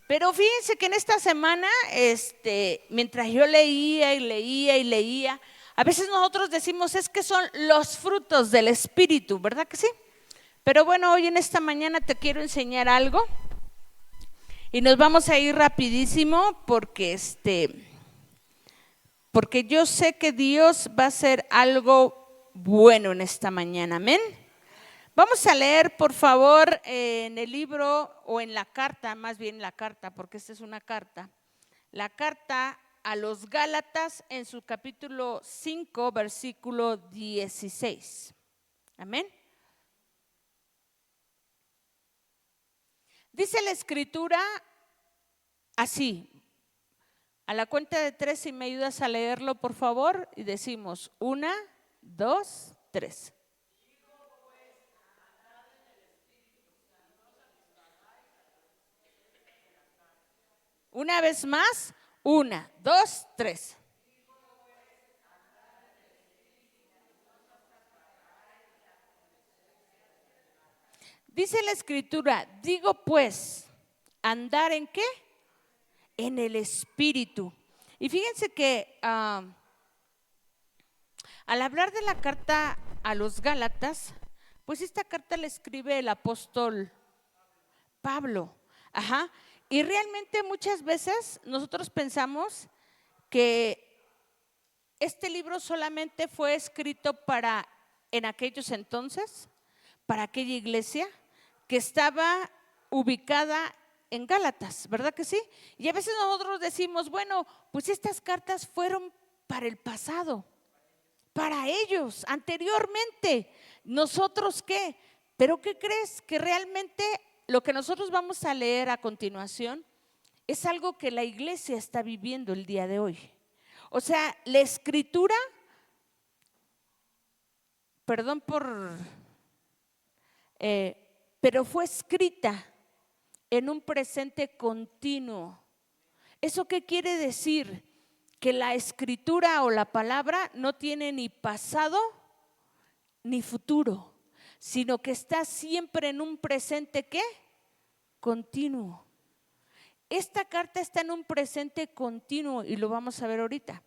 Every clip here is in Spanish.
Pero fíjense que en esta semana, mientras yo leía y leía y leía, a veces nosotros decimos es que son los frutos del Espíritu, ¿verdad que sí? Pero bueno, hoy en esta mañana te quiero enseñar algo y nos vamos a ir rapidísimo porque yo sé que Dios va a hacer algo bueno en esta mañana, amén. Vamos a leer, por favor, en el libro o en la carta, más bien la carta, porque esta es una carta, la carta a los Gálatas en su capítulo 5, versículo 16. Amén. Dice la escritura así, a la cuenta de 3, si me ayudas a leerlo, por favor, y decimos 1, 2, 3. Una vez más, 1, 2, 3. Dice la escritura, digo pues, ¿andar en qué? En el Espíritu. Y fíjense que al hablar de la carta a los Gálatas, pues esta carta la escribe el apóstol Pablo. Ajá. Y realmente muchas veces nosotros pensamos que este libro solamente fue escrito para, en aquellos entonces, para aquella iglesia que estaba ubicada en Gálatas, ¿verdad que sí? Y a veces nosotros decimos, bueno, pues estas cartas fueron para el pasado, para ellos, anteriormente. ¿Nosotros qué? ¿Pero qué crees? Que realmente lo que nosotros vamos a leer a continuación es algo que la iglesia está viviendo el día de hoy. O sea, la escritura, perdón pero fue escrita en un presente continuo. ¿Eso qué quiere decir? Que la escritura o la palabra no tiene ni pasado ni futuro, sino que está siempre en un presente ¿qué? Continuo. Esta carta está en un presente continuo y lo vamos a ver ahorita.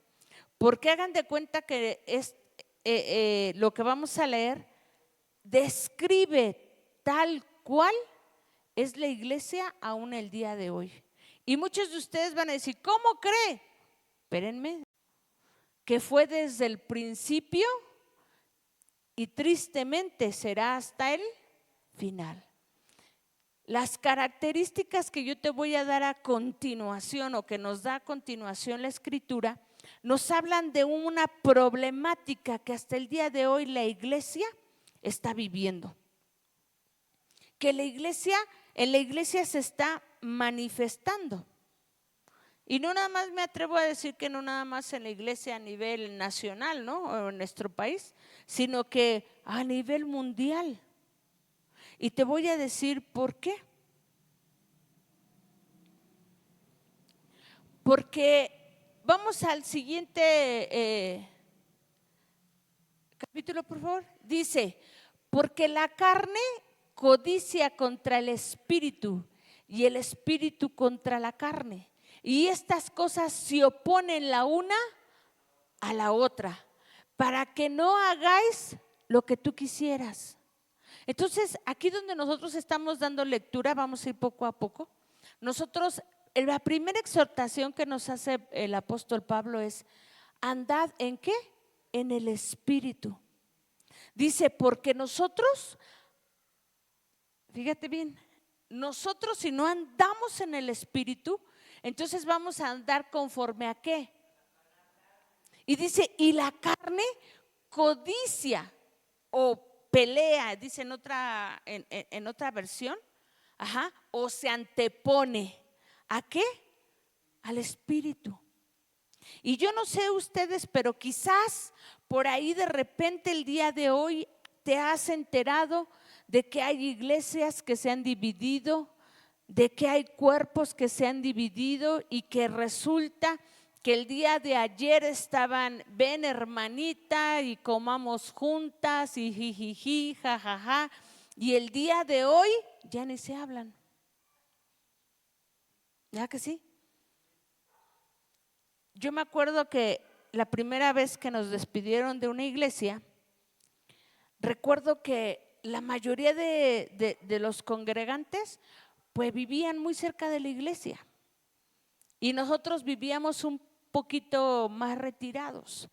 Porque hagan de cuenta que lo que vamos a leer describe tal cual es la iglesia aún el día de hoy. Y muchos de ustedes van a decir, ¿cómo cree? Espérenme, que fue desde el principio y tristemente será hasta el final. Las características que yo te voy a dar a continuación o que nos da a continuación la escritura, nos hablan de una problemática que hasta el día de hoy la iglesia está viviendo. Que en la iglesia se está manifestando. Y no nada más me atrevo a decir que no nada más en la iglesia a nivel nacional, ¿no? O en nuestro país, sino que a nivel mundial. Y te voy a decir por qué. Porque vamos al siguiente capítulo, por favor. Dice, porque la carne codicia contra el espíritu y el espíritu contra la carne. Y estas cosas se oponen la una a la otra, para que no hagáis lo que tú quisieras. Entonces, aquí donde nosotros estamos dando lectura, vamos a ir poco a poco. Nosotros, la primera exhortación que nos hace el apóstol Pablo es, andad ¿en qué? En el Espíritu. Dice, porque nosotros, fíjate bien, nosotros si no andamos en el Espíritu, entonces vamos a andar conforme a qué. Y dice, y la carne codicia o pelea, dice en otra versión, o se antepone. ¿A qué? Al Espíritu. Y yo no sé ustedes, pero quizás por ahí de repente el día de hoy te has enterado de que hay iglesias que se han dividido, de que hay cuerpos que se han dividido y que resulta que el día de ayer estaban, ven hermanita y comamos juntas y jijiji, jajaja, y el día de hoy ya ni se hablan. ¿Ya que sí? Yo me acuerdo que la primera vez que nos despidieron de una iglesia, recuerdo que la mayoría de los congregantes pues vivían muy cerca de la iglesia y nosotros vivíamos un poquito más retirados,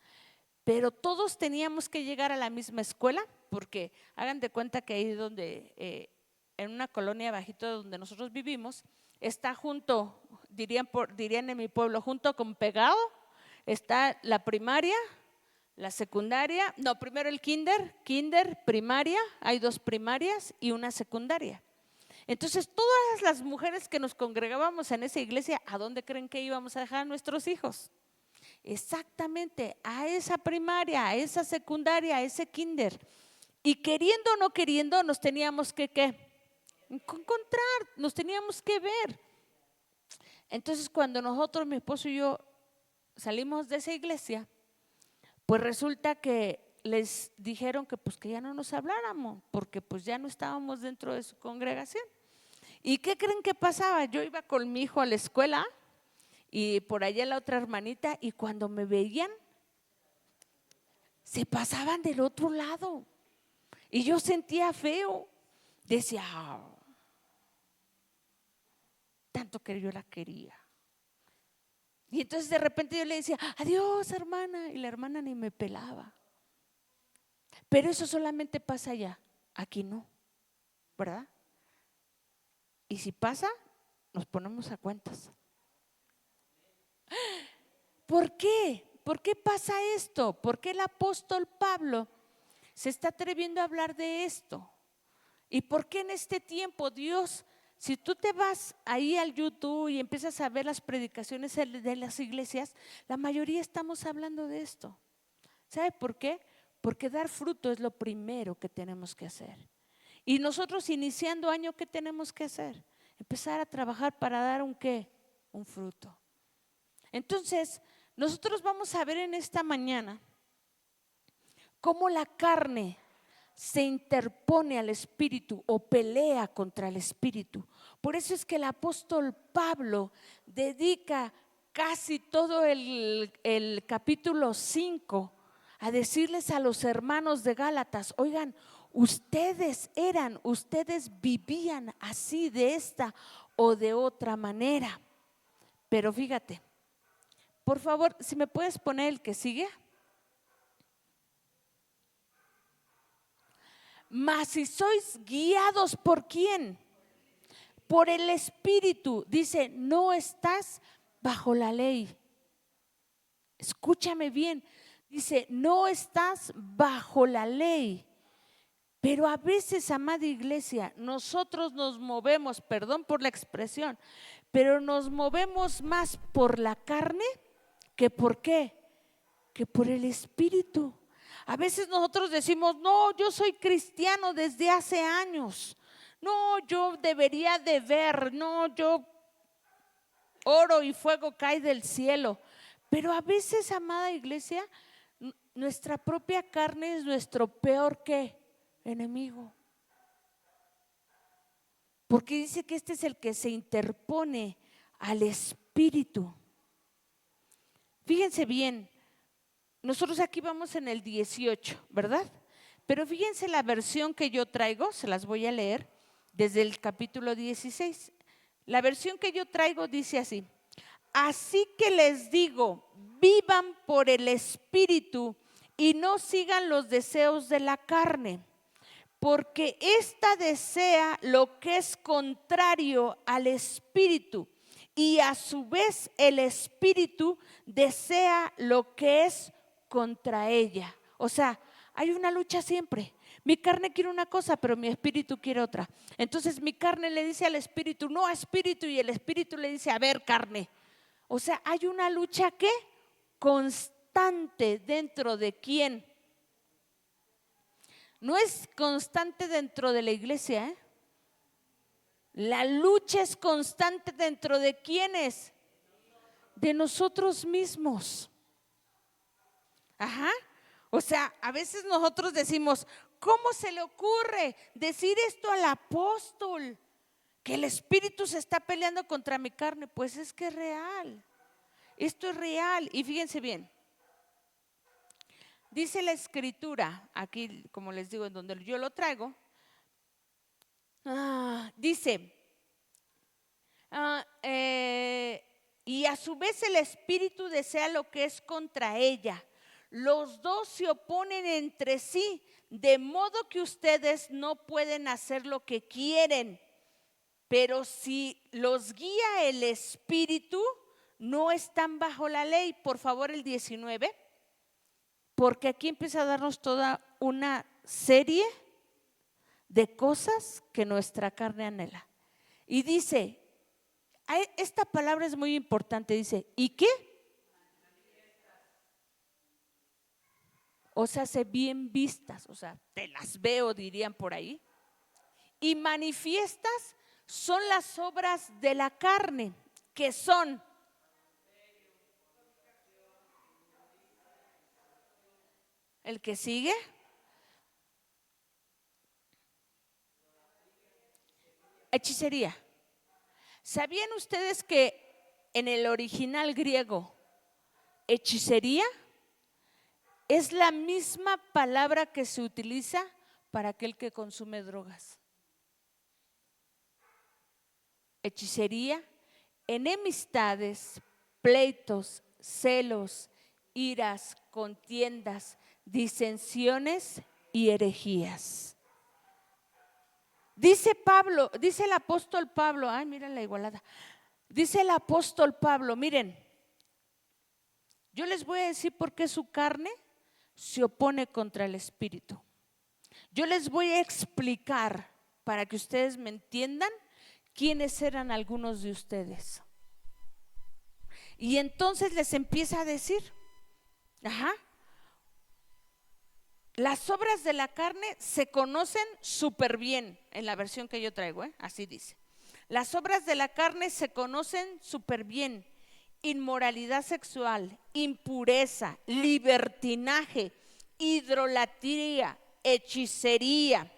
pero todos teníamos que llegar a la misma escuela, porque hagan de cuenta que ahí donde, en una colonia bajito donde nosotros vivimos, está junto, dirían en mi pueblo, junto con pegado, está la primaria, la secundaria, no, primero el kinder, primaria, hay 2 primarias y una secundaria. Entonces, todas las mujeres que nos congregábamos en esa iglesia, ¿a dónde creen que íbamos a dejar a nuestros hijos? Exactamente, a esa primaria, a esa secundaria, a ese kinder. Y queriendo o no queriendo, nos teníamos que encontrar, nos teníamos que ver. Entonces, cuando nosotros, mi esposo y yo, salimos de esa iglesia, pues resulta que les dijeron que pues que ya no nos habláramos, porque pues ya no estábamos dentro de su congregación. ¿Y qué creen que pasaba? Yo iba con mi hijo a la escuela y por allá la otra hermanita, y cuando me veían, se pasaban del otro lado. Y yo sentía feo. Decía, tanto que yo la quería. Y entonces de repente yo le decía, adiós hermana, y la hermana ni me pelaba. Pero eso solamente pasa allá, aquí no, ¿verdad? Y si pasa, nos ponemos a cuentas. ¿Por qué? ¿Por qué pasa esto? ¿Por qué el apóstol Pablo se está atreviendo a hablar de esto? ¿Y por qué en este tiempo Dios, si tú te vas ahí al YouTube y empiezas a ver las predicaciones de las iglesias, la mayoría estamos hablando de esto? ¿Sabe por qué? Porque dar fruto es lo primero que tenemos que hacer. Y nosotros iniciando año, ¿qué tenemos que hacer? Empezar a trabajar para dar un ¿qué? Un fruto. Entonces, nosotros vamos a ver en esta mañana cómo la carne se interpone al espíritu o pelea contra el espíritu. Por eso es que el apóstol Pablo dedica casi todo el capítulo 5 a decirles a los hermanos de Gálatas, oigan, ustedes vivían así, de esta o de otra manera. Pero fíjate, por favor, si me puedes poner el que sigue. Mas si sois guiados ¿por quién? Por el Espíritu. Dice, no estás bajo la ley. Escúchame bien. Dice, no estás bajo la ley. Pero a veces, amada iglesia, nosotros nos movemos, perdón por la expresión, pero nos movemos más por la carne que ¿por qué? Que por el Espíritu. A veces nosotros decimos, no, yo soy cristiano desde hace años. No, yo debería de ver, no, yo oro y fuego cae del cielo. Pero a veces, amada iglesia, nuestra propia carne es nuestro peor ¿qué? Enemigo. Porque dice que este es el que se interpone al Espíritu. Fíjense bien, nosotros aquí vamos en el 18, ¿verdad? Pero fíjense la versión que yo traigo, se las voy a leer desde el capítulo 16. La versión que yo traigo dice así: así que les digo, vivan por el Espíritu y no sigan los deseos de la carne, porque ésta desea lo que es contrario al Espíritu, y a su vez el Espíritu desea lo que es contra ella. O sea, hay una lucha siempre. Mi carne quiere una cosa, pero mi espíritu quiere otra. Entonces mi carne le dice al espíritu, no, espíritu, y el espíritu le dice, a ver, carne. O sea, hay una lucha ¿qué? Constante dentro de quién. No es constante dentro de la iglesia, ¿eh? La lucha es constante dentro de quiénes, de nosotros mismos. Ajá. O sea, a veces nosotros decimos, ¿cómo se le ocurre decir esto al apóstol? que el espíritu se está peleando contra mi carne. Pues es que es real. Esto es real. Y fíjense bien. Dice la escritura, aquí como les digo, en donde yo lo traigo, dice, y a su vez el espíritu desea lo que es contra ella. Los dos se oponen entre sí, de modo que ustedes no pueden hacer lo que quieren. Pero si los guía el espíritu, no están bajo la ley. Por favor, el 19. Porque aquí empieza a darnos toda una serie de cosas que nuestra carne anhela. Y dice, esta palabra es muy importante, dice, ¿y qué? O sea, se bien vistas, o sea, te las veo, dirían por ahí. Y manifiestas son las obras de la carne, que son el que sigue, hechicería. ¿Sabían ustedes que en el original griego, hechicería es la misma palabra que se utiliza para aquel que consume drogas? Hechicería, enemistades, pleitos, celos, iras, contiendas, disensiones y herejías. Dice Pablo, dice el apóstol Pablo, ay, miren la igualada. Dice el apóstol Pablo, miren, yo les voy a decir por qué su carne se opone contra el espíritu. Yo les voy a explicar para que ustedes me entiendan quiénes eran algunos de ustedes. Y entonces les empieza a decir, las obras de la carne se conocen súper bien, en la versión que yo traigo, así dice. Las obras de la carne se conocen súper bien: inmoralidad sexual, impureza, libertinaje, idolatría, hechicería,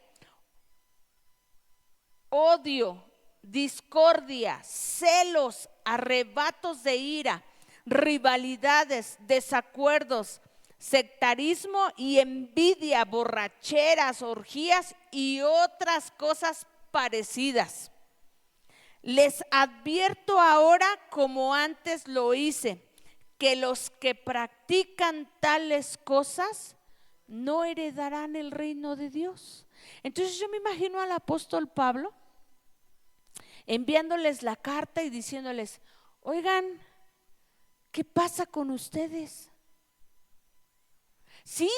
odio, discordia, celos, arrebatos de ira, rivalidades, desacuerdos, sectarismo y envidia, borracheras, orgías y otras cosas parecidas. Les advierto ahora, como antes lo hice, que los que practican tales cosas no heredarán el reino de Dios. Entonces yo me imagino al apóstol Pablo enviándoles la carta y diciéndoles, oigan, ¿qué pasa con ustedes? Sí,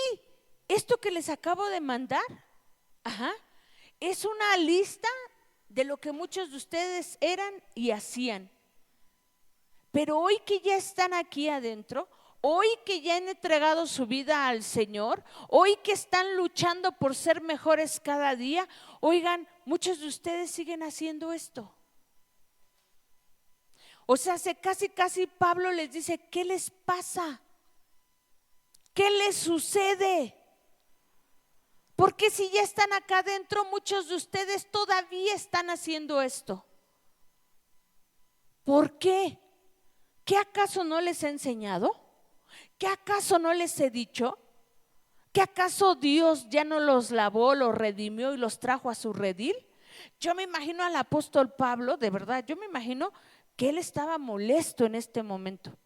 esto que les acabo de mandar, es una lista de lo que muchos de ustedes eran y hacían. Pero hoy que ya están aquí adentro, hoy que ya han entregado su vida al Señor, hoy que están luchando por ser mejores cada día, oigan, muchos de ustedes siguen haciendo esto. O sea, casi Pablo les dice, ¿qué les pasa? ¿Qué les sucede? Porque si ya están acá adentro, muchos de ustedes todavía están haciendo esto. ¿Por qué? ¿Qué acaso no les he enseñado? ¿Qué acaso no les he dicho? ¿Qué acaso Dios ya no los lavó, los redimió y los trajo a su redil? Yo me imagino al apóstol Pablo, de verdad, yo me imagino que él estaba molesto en este momento.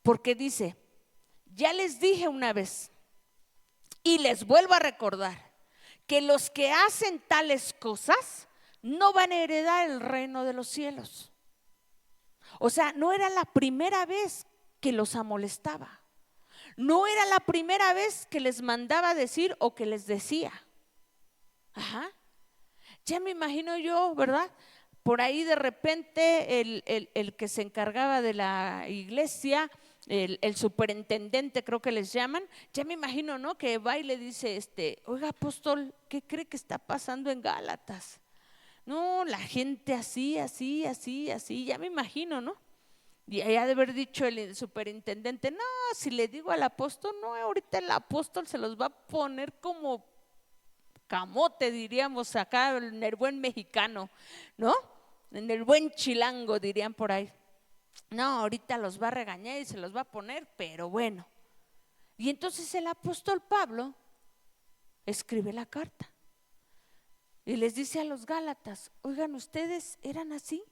Porque dice, ya les dije una vez y les vuelvo a recordar que los que hacen tales cosas no van a heredar el reino de los cielos. O sea, no era la primera vez que los amolestaba. No era la primera vez que les mandaba decir o que les decía. Ya me imagino yo, ¿verdad? Por ahí de repente el que se encargaba de la iglesia, el superintendente creo que les llaman, ya me imagino, ¿no? Que va y le dice, oiga apóstol, ¿qué cree que está pasando en Gálatas? No, la gente así, ya me imagino, ¿no? Y ha de haber dicho el superintendente, no, si le digo al apóstol, no, ahorita el apóstol se los va a poner como camote, diríamos acá en el buen mexicano, ¿no? En el buen chilango, dirían por ahí. No, ahorita los va a regañar y se los va a poner, pero bueno. Y entonces el apóstol Pablo escribe la carta y les dice a los Gálatas: oigan, ustedes eran así.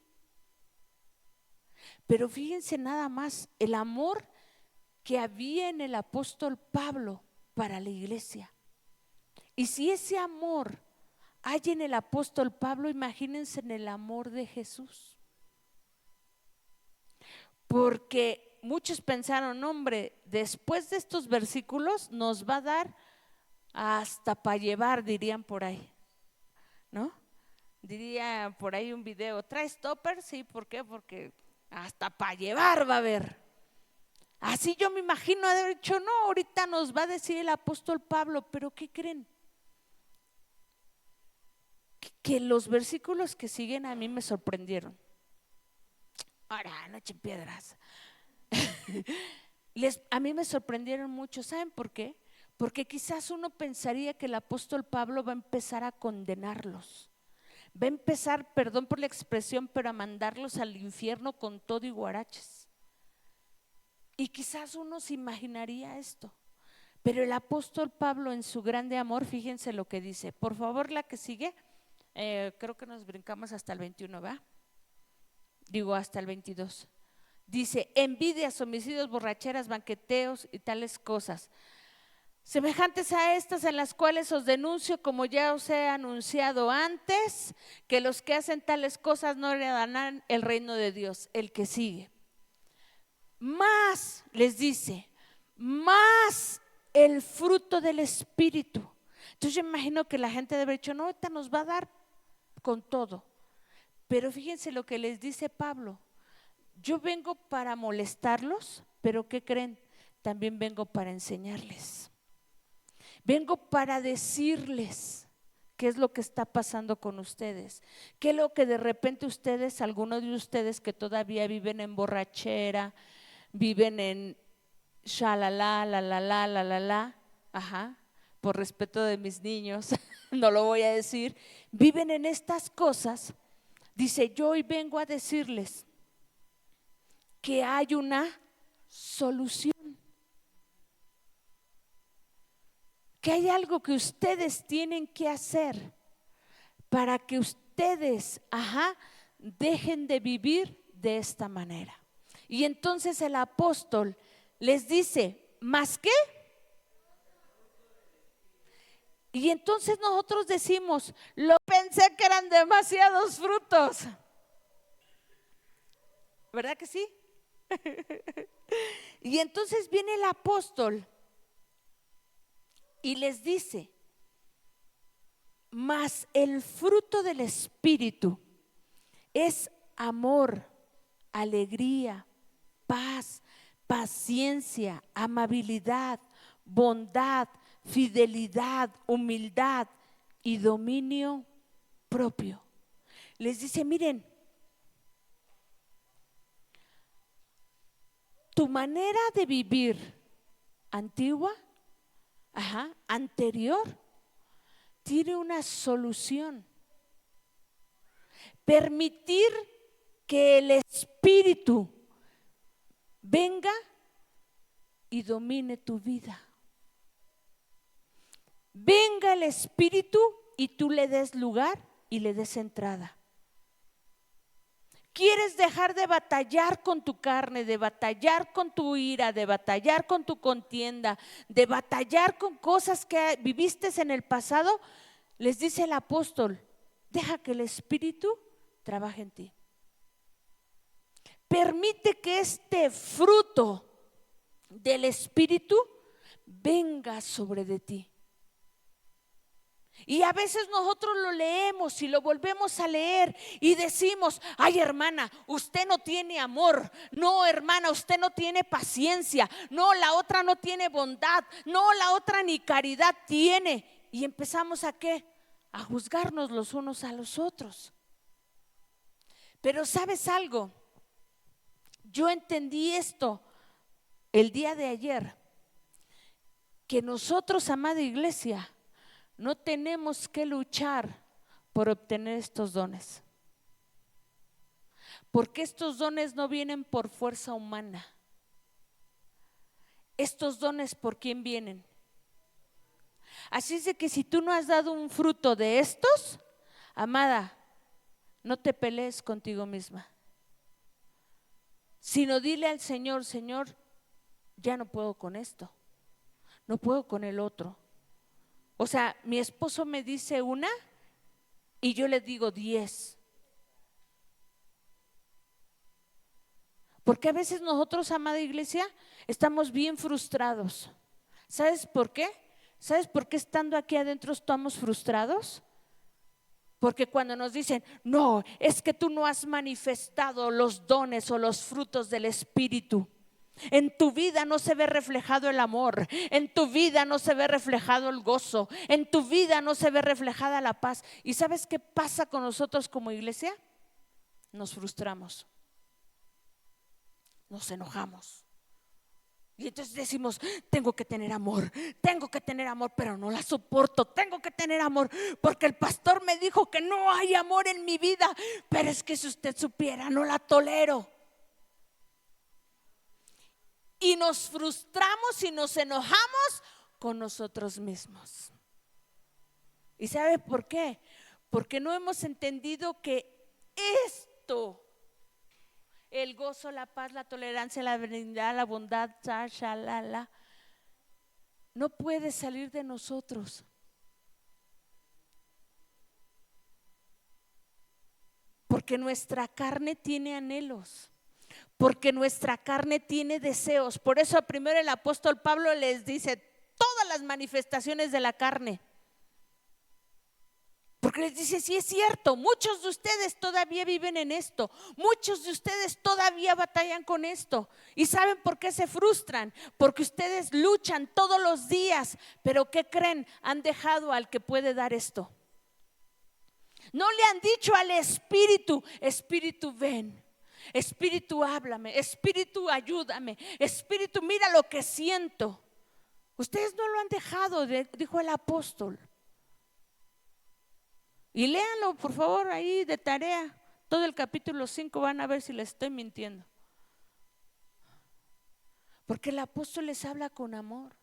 Pero fíjense nada más el amor que había en el apóstol Pablo para la iglesia. Y si ese amor hay en el apóstol Pablo, imagínense en el amor de Jesús. Porque muchos pensaron: hombre, después de estos versículos nos va a dar hasta para llevar, dirían por ahí, ¿no? Diría por ahí un video: ¿traes topper? Sí, ¿por qué? Porque hasta para llevar va a haber. Así yo me imagino haber dicho: no, ahorita nos va a decir el apóstol Pablo. Pero ¿qué creen? Que los versículos que siguen a mí me sorprendieron. Ahora, no echen piedras. A mí me sorprendieron mucho. ¿Saben por qué? Porque quizás uno pensaría que el apóstol Pablo va a empezar a condenarlos. Va a empezar, perdón por la expresión, pero a mandarlos al infierno con todo y guaraches. Y quizás uno se imaginaría esto. Pero el apóstol Pablo, en su grande amor, fíjense lo que dice. Por favor, la que sigue, creo que nos brincamos hasta el 21, ¿va? Digo, hasta el 22. Dice: envidias, homicidios, borracheras, banqueteos y tales cosas semejantes a estas, en las cuales os denuncio, como ya os he anunciado antes, que los que hacen tales cosas no heredarán el reino de Dios. El que sigue. Más, les dice, más el fruto del Espíritu. Entonces yo imagino que la gente debe haber dicho: no, ahorita nos va a dar con todo. Pero fíjense lo que les dice Pablo: yo vengo para molestarlos, pero ¿qué creen? También vengo para enseñarles. Vengo para decirles qué es lo que está pasando con ustedes, qué es lo que de repente ustedes, algunos de ustedes que todavía viven en borrachera, viven en shalala, la, ajá, por respeto de mis niños, no lo voy a decir, viven en estas cosas. Dice: yo hoy vengo a decirles que hay una solución. Que hay algo que ustedes tienen que hacer para que ustedes, dejen de vivir de esta manera. Y entonces el apóstol les dice: ¿más qué? Y entonces nosotros decimos: lo pensé que eran demasiados frutos. ¿Verdad que sí? Y entonces viene el apóstol y les dice: mas el fruto del Espíritu es amor, alegría, paz, paciencia, amabilidad, bondad, fidelidad, humildad y dominio propio. Les dice: miren, tu manera de vivir antigua, anterior, tiene una solución. Permitir que el Espíritu venga y domine tu vida. Venga el Espíritu y tú le des lugar y le des entrada. ¿Quieres dejar de batallar con tu carne, de batallar con tu ira, de batallar con tu contienda, de batallar con cosas que viviste en el pasado? Les dice el apóstol: deja que el Espíritu trabaje en ti. Permite que este fruto del Espíritu venga sobre de ti. Y a veces nosotros lo leemos y lo volvemos a leer y decimos: ay, hermana, usted no tiene amor. No, hermana, usted no tiene paciencia. No, la otra no tiene bondad. No, la otra ni caridad tiene. Y empezamos ¿a qué? A juzgarnos los unos a los otros. Pero ¿sabes algo? Yo entendí esto el día de ayer, que nosotros, amada iglesia, no tenemos que luchar por obtener estos dones. Porque estos dones no vienen por fuerza humana. Estos dones, ¿por quién vienen? Así es de que si tú no has dado un fruto de estos, amada, no te pelees contigo misma, sino dile al Señor: Señor, ya no puedo con esto, no puedo con el otro. O sea, mi esposo me dice una y yo le digo 10. Porque a veces nosotros, amada iglesia, estamos bien frustrados. ¿Sabes por qué? ¿Sabes por qué estando aquí adentro estamos frustrados? Porque cuando nos dicen: no, es que tú no has manifestado los dones o los frutos del Espíritu. En tu vida no se ve reflejado el amor, en tu vida no se ve reflejado el gozo, en tu vida no se ve reflejada la paz. ¿Y sabes qué pasa con nosotros como iglesia? Nos frustramos, nos enojamos. Y entonces decimos: tengo que tener amor, pero no la soporto. Tengo que tener amor porque el pastor me dijo que no hay amor en mi vida. Pero es que si usted supiera, no la tolero. Y nos frustramos y nos enojamos con nosotros mismos. ¿Y sabe por qué? Porque no hemos entendido que esto, el gozo, la paz, la tolerancia, la benignidad, la bondad, no puede salir de nosotros. Porque nuestra carne tiene anhelos, porque nuestra carne tiene deseos. Por eso primero el apóstol Pablo les dice todas las manifestaciones de la carne. Porque les dice: sí, es cierto, muchos de ustedes todavía viven en esto, muchos de ustedes todavía batallan con esto. ¿Y saben por qué se frustran? Porque ustedes luchan todos los días, pero ¿qué creen? Han dejado al que puede dar esto. No le han dicho al Espíritu: Espíritu, ven, Espíritu, háblame, Espíritu, ayúdame, Espíritu, mira lo que siento. Ustedes no lo han dejado, dijo el apóstol. Y léanlo, por favor, ahí de tarea. Todo el capítulo 5, van a ver si les estoy mintiendo. Porque el apóstol les habla con amor.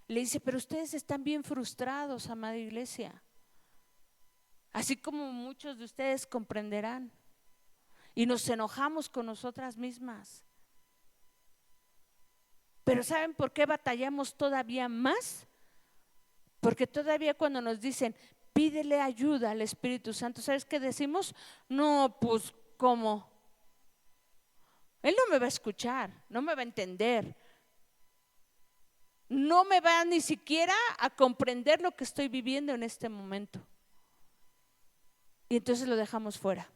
Le dice: pero ustedes están bien frustrados, amada iglesia. Así como muchos de ustedes comprenderán. Y nos enojamos con nosotras mismas. Pero ¿saben por qué batallamos todavía más? Porque todavía cuando nos dicen: pídele ayuda al Espíritu Santo, ¿sabes qué decimos? No, pues ¿cómo? Él no me va a escuchar, no me va a entender, no me va ni siquiera a comprender lo que estoy viviendo en este momento. Y entonces lo dejamos fuera.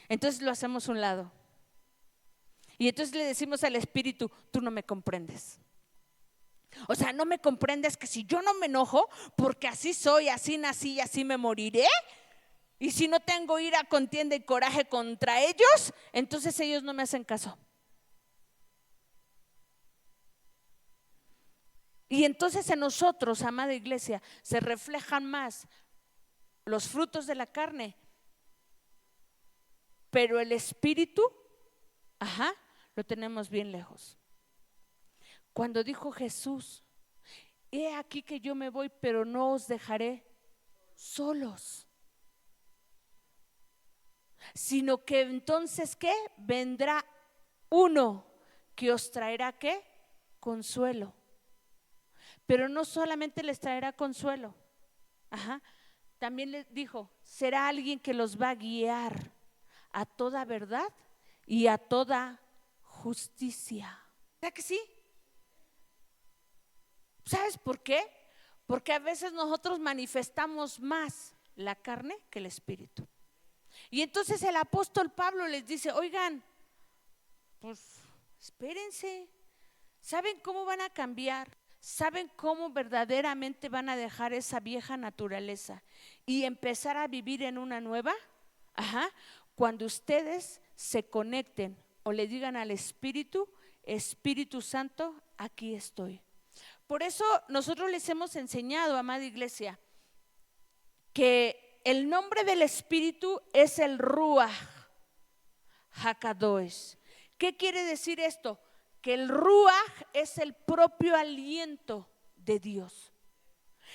Entonces lo hacemos a un lado. Y entonces le decimos al Espíritu: tú no me comprendes. O sea, no me comprendes que si yo no me enojo, porque así soy, así nací y así me moriré. Y si no tengo ira, contienda y coraje contra ellos, entonces ellos no me hacen caso. Y entonces en nosotros, amada iglesia, se reflejan más los frutos de la carne, pero el Espíritu, lo tenemos bien lejos. Cuando dijo Jesús: he aquí que yo me voy, pero no os dejaré solos, sino que entonces ¿qué? Vendrá uno que os traerá ¿qué? Consuelo. Pero no solamente les traerá consuelo, también les dijo: será alguien que los va a guiar a toda verdad y a toda justicia. ¿Verdad que sí? ¿Sabes por qué? Porque a veces nosotros manifestamos más la carne que el Espíritu. Y entonces el apóstol Pablo les dice: oigan, pues espérense. ¿Saben cómo van a cambiar? ¿Saben cómo verdaderamente van a dejar esa vieja naturaleza y empezar a vivir en una nueva? Cuando ustedes se conecten o le digan al Espíritu: Espíritu Santo, aquí estoy. Por eso nosotros les hemos enseñado, amada iglesia, que el nombre del Espíritu es el Ruach HaKadosh. ¿Qué quiere decir esto? Que el Ruach es el propio aliento de Dios.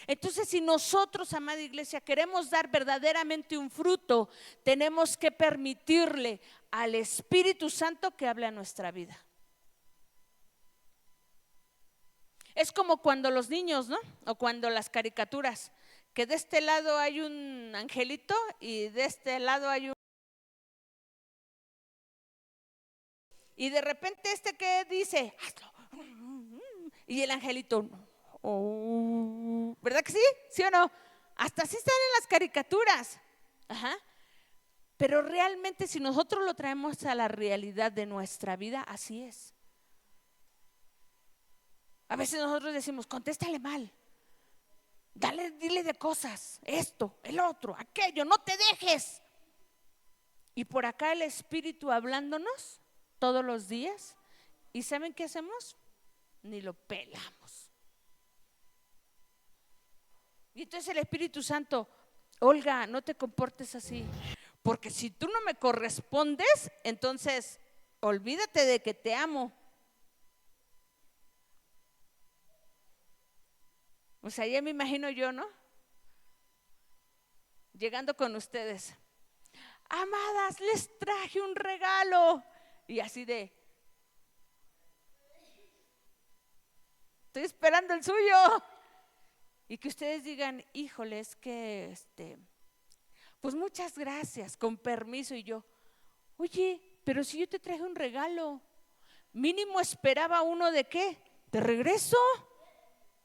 Entonces, si nosotros, amada iglesia, queremos dar verdaderamente un fruto, tenemos que permitirle al Espíritu Santo que hable a nuestra vida. Es como cuando los niños, ¿no? O cuando las caricaturas, que de este lado hay un angelito y de este lado hay un... Y de repente que dice, hazlo. Y el angelito, oh, ¿verdad que sí? ¿Sí o no? Hasta así están en las caricaturas. Ajá. Pero realmente si nosotros lo traemos a la realidad de nuestra vida, así es. A veces nosotros decimos, contéstale mal. Dile de cosas, esto, el otro, aquello, no te dejes. Y por acá el Espíritu hablándonos todos los días. ¿Y saben qué hacemos? Ni lo pelamos. Y entonces el Espíritu Santo, Olga, no te comportes así, porque si tú no me correspondes, entonces olvídate de que te amo. O sea, ya me imagino yo, ¿no? Llegando con ustedes. Amadas, les traje un regalo. Y así de, estoy esperando el suyo. Y que ustedes digan, híjole, es que pues muchas gracias, con permiso. Y yo, oye, pero si yo te traje un regalo, mínimo esperaba uno de qué, de regreso.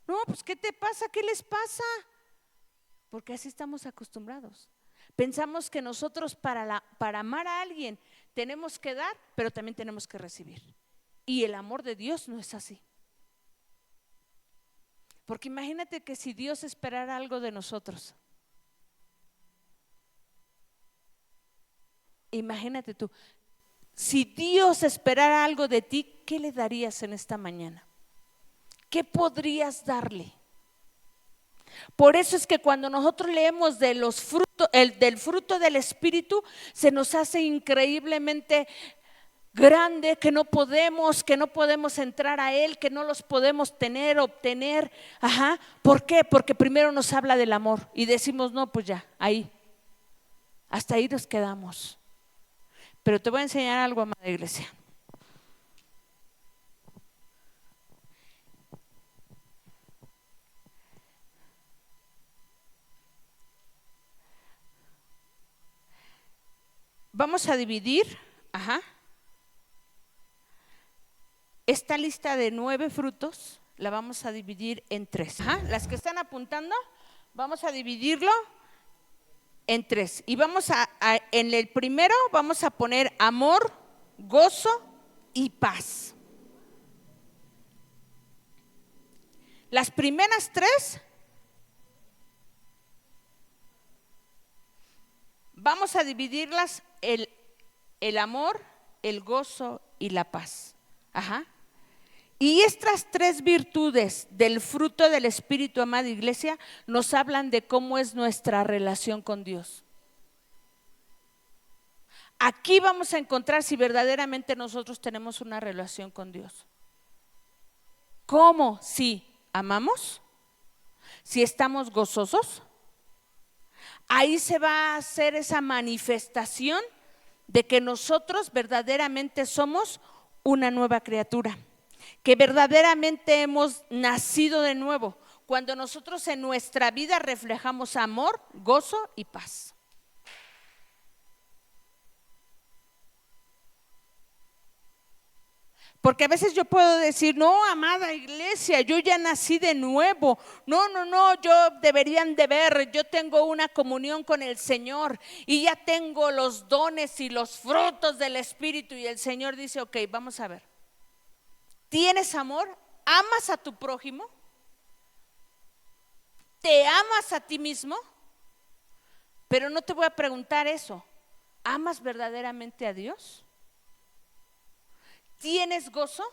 No, pues ¿qué te pasa? ¿Qué les pasa? Porque así estamos acostumbrados. Pensamos que nosotros para amar a alguien tenemos que dar, pero también tenemos que recibir. Y el amor de Dios no es así. Porque imagínate que si Dios esperara algo de nosotros, imagínate tú, si Dios esperara algo de ti, ¿qué le darías en esta mañana? ¿Qué podrías darle? Por eso es que cuando nosotros leemos de los frutos, del fruto del Espíritu, se nos hace increíblemente grande, que no podemos entrar a Él, que no los podemos obtener. Ajá. ¿Por qué? Porque primero nos habla del amor y decimos, no, pues ya, ahí, hasta ahí nos quedamos. Pero te voy a enseñar algo, amada iglesia. Vamos a dividir, esta lista de 9 frutos, la vamos a dividir en 3. Las que están apuntando, vamos a dividirlo en 3. Y vamos en el primero vamos a poner amor, gozo y paz. Las primeras 3 vamos a dividirlas el amor, el gozo y la paz. Y estas 3 virtudes del fruto del Espíritu, amada iglesia, nos hablan de cómo es nuestra relación con Dios. Aquí vamos a encontrar si verdaderamente nosotros tenemos una relación con Dios. ¿Cómo? Si amamos, si estamos gozosos, ahí se va a hacer esa manifestación de que nosotros verdaderamente somos una nueva criatura, que verdaderamente hemos nacido de nuevo, cuando nosotros en nuestra vida reflejamos amor, gozo y paz. Porque a veces yo puedo decir, no, amada iglesia, yo ya nací de nuevo. No, yo deberían de ver, yo tengo una comunión con el Señor y ya tengo los dones y los frutos del Espíritu. Y el Señor dice, ok, vamos a ver. ¿Tienes amor? ¿Amas a tu prójimo? ¿Te amas a ti mismo? Pero no te voy a preguntar eso. ¿Amas verdaderamente a Dios? ¿Tienes gozo?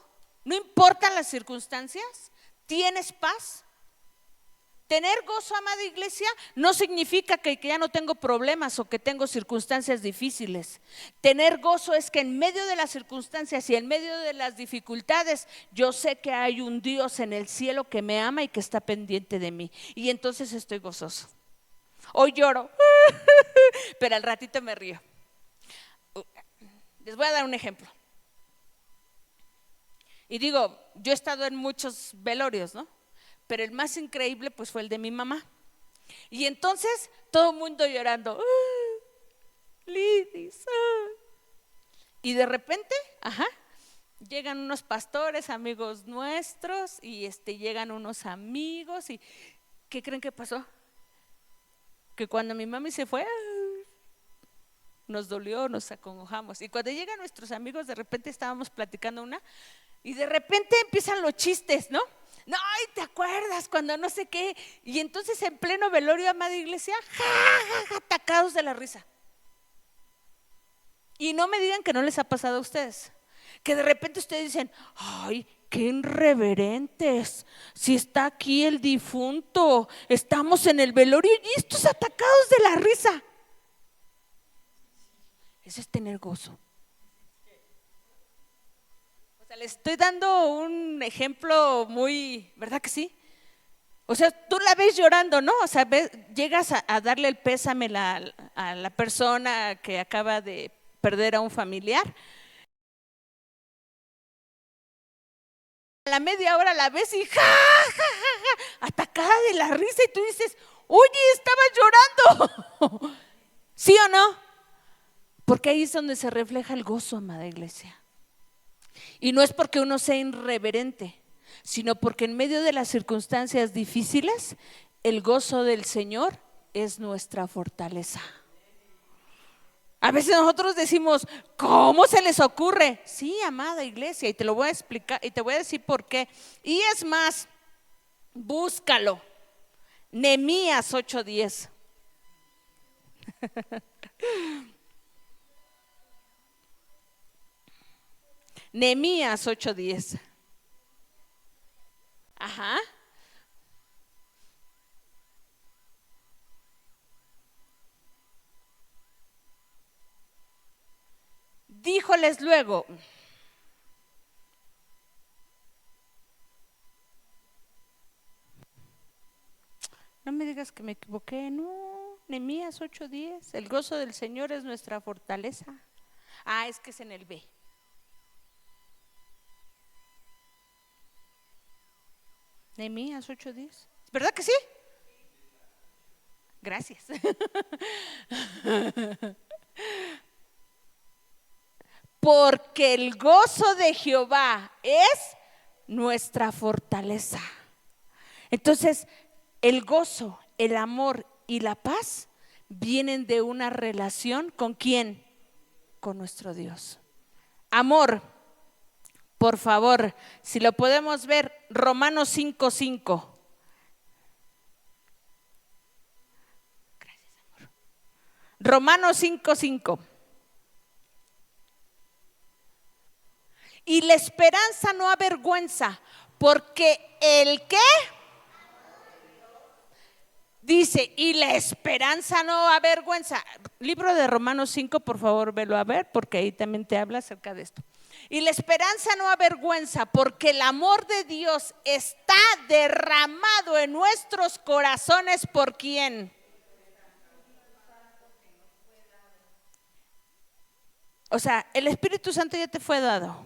No importan las circunstancias. ¿Tienes paz? Tener gozo, amada iglesia, no significa que ya no tengo problemas o que tengo circunstancias difíciles. Tener gozo es que en medio de las circunstancias y en medio de las dificultades, yo sé que hay un Dios en el cielo que me ama y que está pendiente de mí. Y entonces estoy gozoso. Hoy lloro, pero al ratito me río. Les voy a dar un ejemplo. Y digo, yo he estado en muchos velorios, ¿no? Pero el más increíble pues fue el de mi mamá. Y entonces todo el mundo llorando, Lidis. Y de repente, llegan unos pastores, amigos nuestros, y llegan unos amigos. ¿Y qué creen que pasó? Que cuando mi mami se fue, nos dolió, nos acongojamos. Y cuando llegan nuestros amigos, de repente estábamos platicando y de repente empiezan los chistes, ¿no? No, ¿y te acuerdas cuando no sé qué? Y entonces en pleno velorio, amada iglesia, atacados de la risa. Y no me digan que no les ha pasado a ustedes, que de repente ustedes dicen, ay, qué irreverentes, si está aquí el difunto, estamos en el velorio y estos atacados de la risa. Eso es tener gozo. O sea, le estoy dando un ejemplo muy, ¿verdad que sí? O sea, tú la ves llorando, ¿no? O sea, llegas a darle el pésame a la persona que acaba de perder a un familiar. A la media hora la ves y atacada de la risa y tú dices, oye, estaba llorando. ¿Sí o no? Porque ahí es donde se refleja el gozo, amada iglesia. Y no es porque uno sea irreverente, sino porque en medio de las circunstancias difíciles, el gozo del Señor es nuestra fortaleza. A veces nosotros decimos, ¿cómo se les ocurre? Sí, amada iglesia, y te lo voy a explicar y te voy a decir por qué. Y es más, búscalo. Nehemías 8:10. Nehemías 8:10. Díjoles luego, no me digas que me equivoqué, no, Nehemías 8:10, el gozo del Señor es nuestra fortaleza. Es que es en el B. Nehemías 8:10, ¿verdad que sí? Gracias. Porque el gozo de Jehová es nuestra fortaleza. Entonces, el gozo, el amor y la paz vienen de una relación ¿con quién? Con nuestro Dios. Amor, por favor, si lo podemos ver, Romanos 5:5. Gracias, amor. Romanos 5:5. Y la esperanza no avergüenza, porque el ¿qué? Dice, y la esperanza no avergüenza. Libro de Romanos 5, por favor, velo a ver, porque ahí también te habla acerca de esto. Y la esperanza no avergüenza, porque el amor de Dios está derramado en nuestros corazones. ¿Por quién? O sea, el Espíritu Santo ya te fue dado,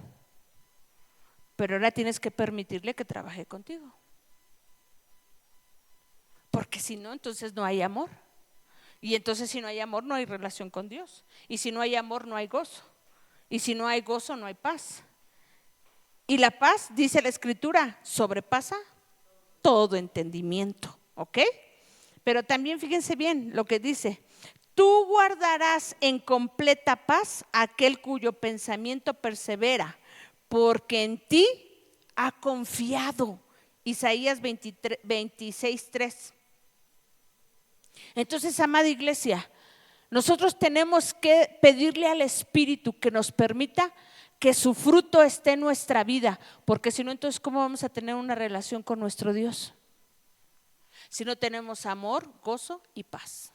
pero ahora tienes que permitirle que trabaje contigo. Porque si no, entonces no hay amor. Y entonces si no hay amor, no hay relación con Dios. Y si no hay amor, no hay gozo. Y si no hay gozo, no hay paz. Y la paz, dice la Escritura, sobrepasa todo entendimiento. ¿Ok? Pero también fíjense bien lo que dice. Tú guardarás en completa paz aquel cuyo pensamiento persevera, porque en ti ha confiado. Isaías 26:3. Entonces, amada iglesia, Nosotros tenemos que pedirle al Espíritu que nos permita que su fruto esté en nuestra vida, porque si no, entonces ¿cómo vamos a tener una relación con nuestro Dios? Si no tenemos amor, gozo y paz.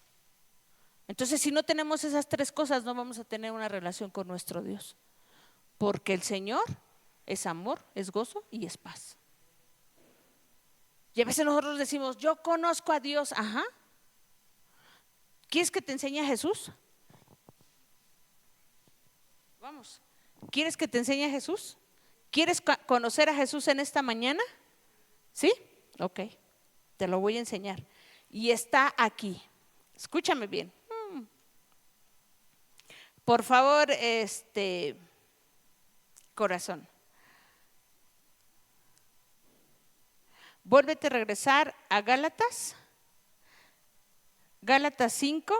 Entonces, si no tenemos esas tres cosas, no vamos a tener una relación con nuestro Dios, porque el Señor es amor, es gozo y es paz. Y a veces nosotros decimos, yo conozco a Dios, ajá. ¿Quieres que te enseñe a Jesús? Vamos. ¿Quieres que te enseñe a Jesús? ¿Quieres conocer a Jesús en esta mañana? ¿Sí? Ok, te lo voy a enseñar. Y está aquí. Escúchame bien. Por favor, corazón. Vuélvete a regresar a Gálatas 5,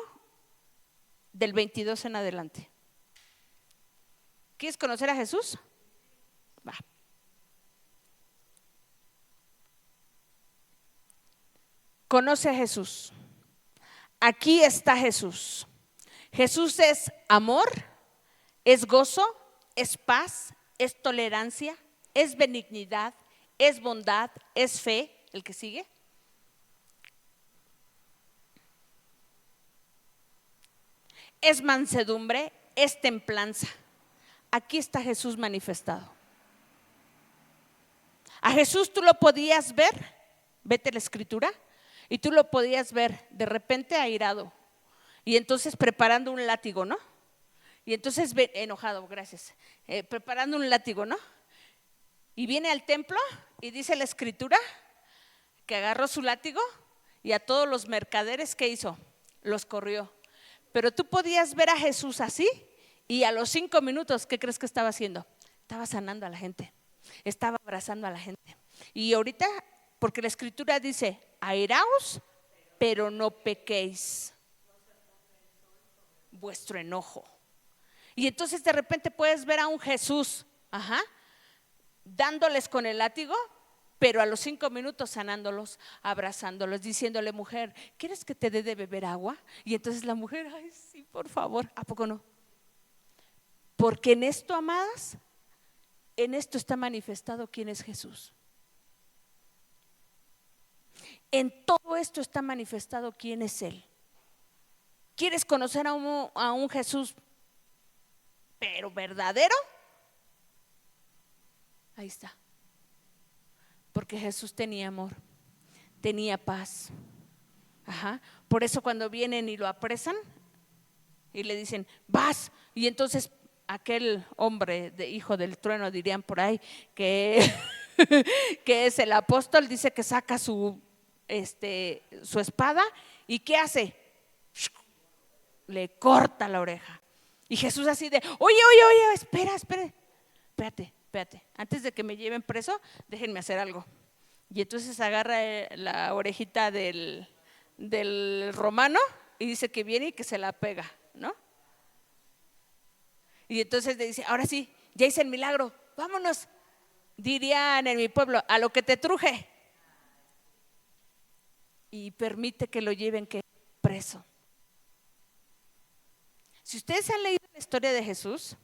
del 22 en adelante. ¿Quieres conocer a Jesús? Va. Conoce a Jesús. Aquí está Jesús. Jesús es amor, es gozo, es paz, es tolerancia, es benignidad, es bondad, es fe. ¿El que sigue? Es mansedumbre, es templanza. Aquí está Jesús manifestado. A Jesús tú lo podías ver, vete a la escritura, y tú lo podías ver de repente airado, y entonces preparando un látigo, ¿no? Y entonces enojado, gracias, preparando un látigo, ¿no? Y viene al templo y dice la escritura que agarró su látigo y a todos los mercaderes, ¿qué hizo? Los corrió. Pero tú podías ver a Jesús así, y a los 5 minutos, ¿qué crees que estaba haciendo? Estaba sanando a la gente, estaba abrazando a la gente. Y ahorita, porque la escritura dice, airaos, pero no pequéis vuestro enojo. Y entonces de repente puedes ver a un Jesús, dándoles con el látigo, pero a los 5 minutos sanándolos, abrazándolos, diciéndole, mujer, ¿quieres que te dé de beber agua? Y entonces la mujer, ay, sí, por favor. ¿A poco no? Porque en esto, amadas, en esto está manifestado quién es Jesús. En todo esto está manifestado quién es Él. ¿Quieres conocer a un Jesús, pero verdadero? Ahí está. Porque Jesús tenía amor, tenía paz. Por eso cuando vienen y lo apresan y le dicen, vas, y entonces aquel hombre de hijo del trueno, dirían por ahí, que, que es el apóstol, dice que saca su espada, y ¿qué hace? Le corta la oreja. Y Jesús así de, oye, espérate, antes de que me lleven preso, déjenme hacer algo. Y entonces agarra la orejita del romano y dice que viene y que se la pega, ¿no? Y entonces le dice, ahora sí, ya hice el milagro, vámonos. Dirían en mi pueblo, a lo que te truje. Y permite que lo lleven preso. Si ustedes han leído la historia de Jesús,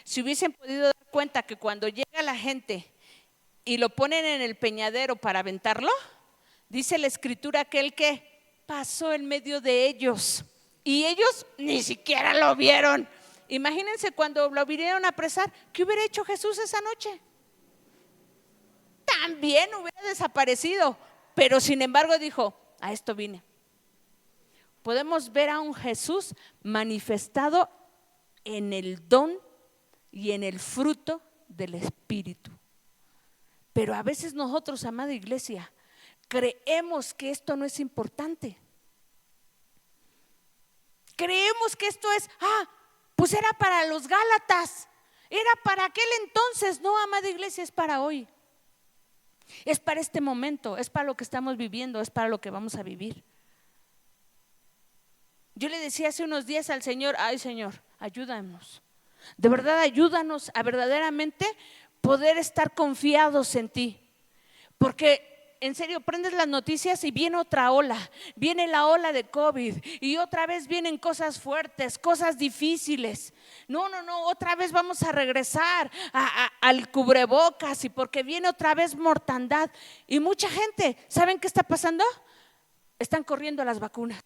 si hubiesen podido dar cuenta que cuando llega la gente y lo ponen en el peñadero para aventarlo, dice la escritura que él que pasó en medio de ellos y ellos ni siquiera lo vieron. Imagínense cuando lo vinieron a apresar, ¿qué hubiera hecho Jesús esa noche? También hubiera desaparecido, pero sin embargo dijo, a esto vine. Podemos ver a un Jesús manifestado en el don y en el fruto del Espíritu. Pero a veces nosotros, amada iglesia, creemos que esto no es importante. Creemos que esto es, pues era para los Gálatas, era para aquel entonces. No, amada iglesia, es para hoy. Es para este momento, es para lo que estamos viviendo, es para lo que vamos a vivir. Yo le decía hace unos días al Señor, ay Señor, ayúdanos. De verdad, ayúdanos a verdaderamente poder estar confiados en ti. Porque en serio, prendes las noticias y viene otra ola, viene la ola de COVID y otra vez vienen cosas fuertes, cosas difíciles. No, otra vez vamos a regresar al cubrebocas y porque viene otra vez mortandad. Y mucha gente, ¿saben qué está pasando? Están corriendo a las vacunas,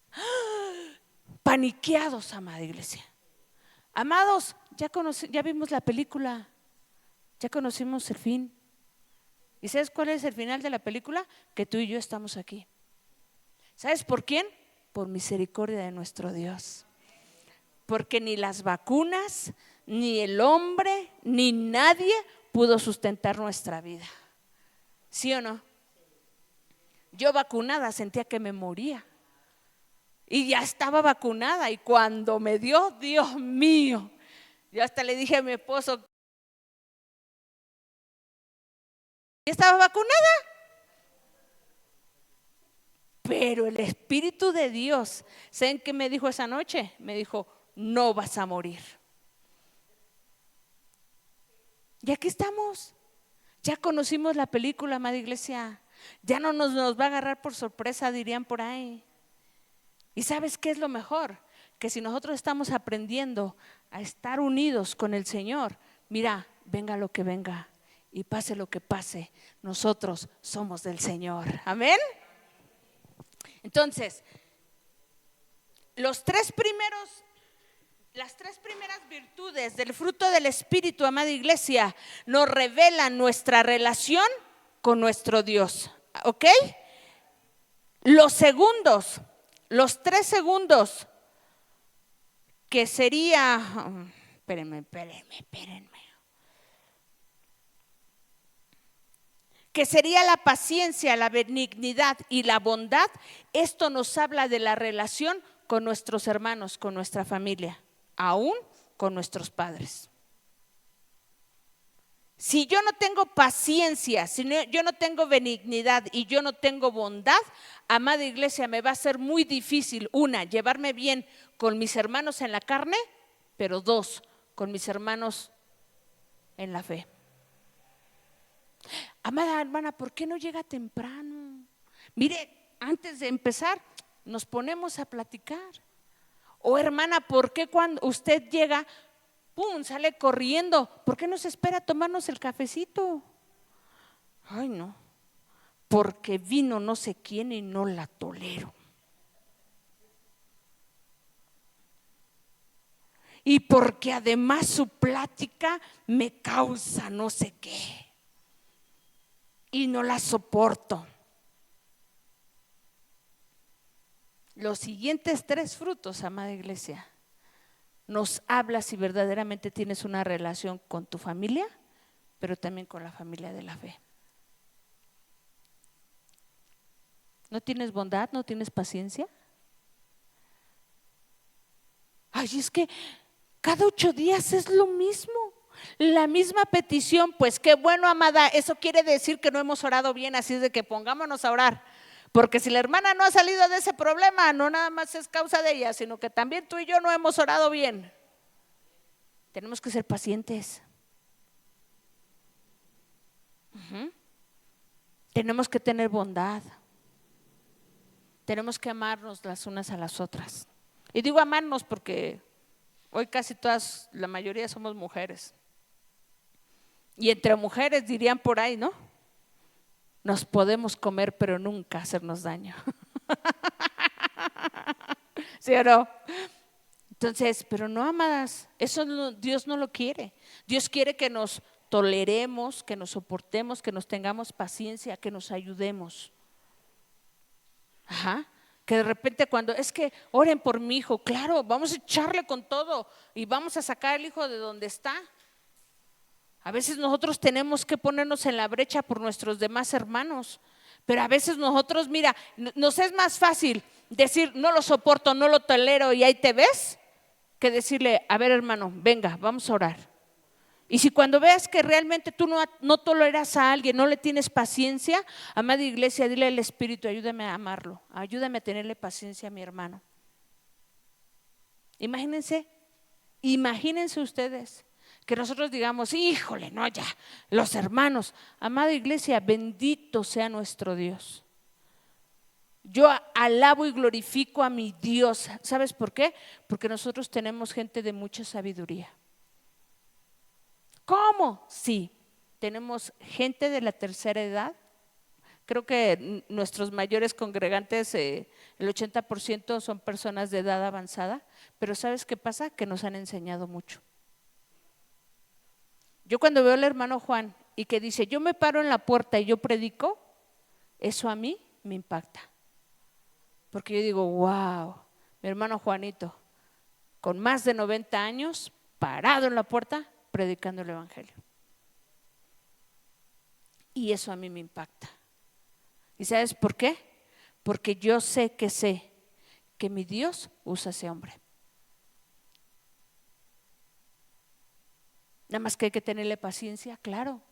paniqueados, amada iglesia. Amados, ya vimos la película, ya conocimos el fin. ¿Y sabes cuál es el final de la película? Que tú y yo estamos aquí. ¿Sabes por quién? Por misericordia de nuestro Dios. Porque ni las vacunas, ni el hombre, ni nadie pudo sustentar nuestra vida. ¿Sí o no? Yo vacunada sentía que me moría. Y ya estaba vacunada y cuando me dio, Dios mío, yo hasta le dije a mi esposo, ¿ya estaba vacunada? Pero el Espíritu de Dios, ¿saben qué me dijo esa noche? Me dijo, no vas a morir. Y aquí estamos. Ya conocimos la película, amada iglesia. Ya no nos va a agarrar por sorpresa, dirían por ahí. ¿Y sabes qué es lo mejor? Que si nosotros estamos aprendiendo a estar unidos con el Señor, mira, venga lo que venga y pase lo que pase, nosotros somos del Señor. Amén. Entonces, las tres primeras virtudes del fruto del Espíritu, amada iglesia, nos revelan nuestra relación con nuestro Dios. ¿Ok? Los tres segundos, que sería, espérenme, que sería la paciencia, la benignidad y la bondad. Esto nos habla de la relación con nuestros hermanos, con nuestra familia, aún con nuestros padres. Si yo no tengo paciencia, yo no tengo benignidad y yo no tengo bondad, amada iglesia, me va a ser muy difícil, una, llevarme bien con mis hermanos en la carne, pero dos, con mis hermanos en la fe. Amada hermana, ¿por qué no llega temprano? Mire, antes de empezar, nos ponemos a platicar. O hermana, ¿por qué cuando usted llega, pum, sale corriendo? ¿Por qué no se espera a tomarnos el cafecito? Ay, no, porque vino no sé quién y no la tolero. Y porque además su plática me causa no sé qué y no la soporto. Los siguientes tres frutos, amada iglesia, nos habla si verdaderamente tienes una relación con tu familia, pero también con la familia de la fe. ¿No tienes bondad? ¿No tienes paciencia? Ay, es que cada 8 días es lo mismo, la misma petición. Pues qué bueno, amada, eso quiere decir que no hemos orado bien, así es de que pongámonos a orar. Porque si la hermana no ha salido de ese problema, no nada más es causa de ella, sino que también tú y yo no hemos orado bien. Tenemos que ser pacientes. Tenemos que tener bondad. Tenemos que amarnos las unas a las otras. Y digo amarnos porque hoy casi todas, la mayoría somos mujeres. Y entre mujeres dirían por ahí, ¿no? Nos podemos comer, pero nunca hacernos daño. ¿Sí o no? Entonces, pero no, amadas, eso no, Dios no lo quiere. Dios quiere que nos toleremos, que nos soportemos, que nos tengamos paciencia, que nos ayudemos. Que de repente cuando es que oren por mi hijo, claro, vamos a echarle con todo y vamos a sacar al hijo de donde está. A veces nosotros tenemos que ponernos en la brecha por nuestros demás hermanos, pero a veces nosotros, mira, nos es más fácil decir no lo soporto, no lo tolero y ahí te ves, que decirle, a ver hermano, venga, vamos a orar. Y si cuando veas que realmente tú no toleras a alguien, no le tienes paciencia, amada iglesia, dile al Espíritu, ayúdame a amarlo, ayúdame a tenerle paciencia a mi hermano. Imagínense ustedes Que nosotros digamos, híjole, no, ya, los hermanos. Amada iglesia, bendito sea nuestro Dios. Yo alabo y glorifico a mi Dios. ¿Sabes por qué? Porque nosotros tenemos gente de mucha sabiduría. ¿Cómo? Sí, tenemos gente de la tercera edad. Creo que nuestros mayores congregantes, el 80% son personas de edad avanzada. Pero ¿sabes qué pasa? Que nos han enseñado mucho. Yo cuando veo al hermano Juan y que dice, yo me paro en la puerta y yo predico, eso a mí me impacta. Porque yo digo, wow, mi hermano Juanito, con más de 90 años, parado en la puerta, predicando el evangelio. Y eso a mí me impacta. ¿Y sabes por qué? Porque yo sé que mi Dios usa a ese hombre. Nada más que hay que tenerle paciencia, claro,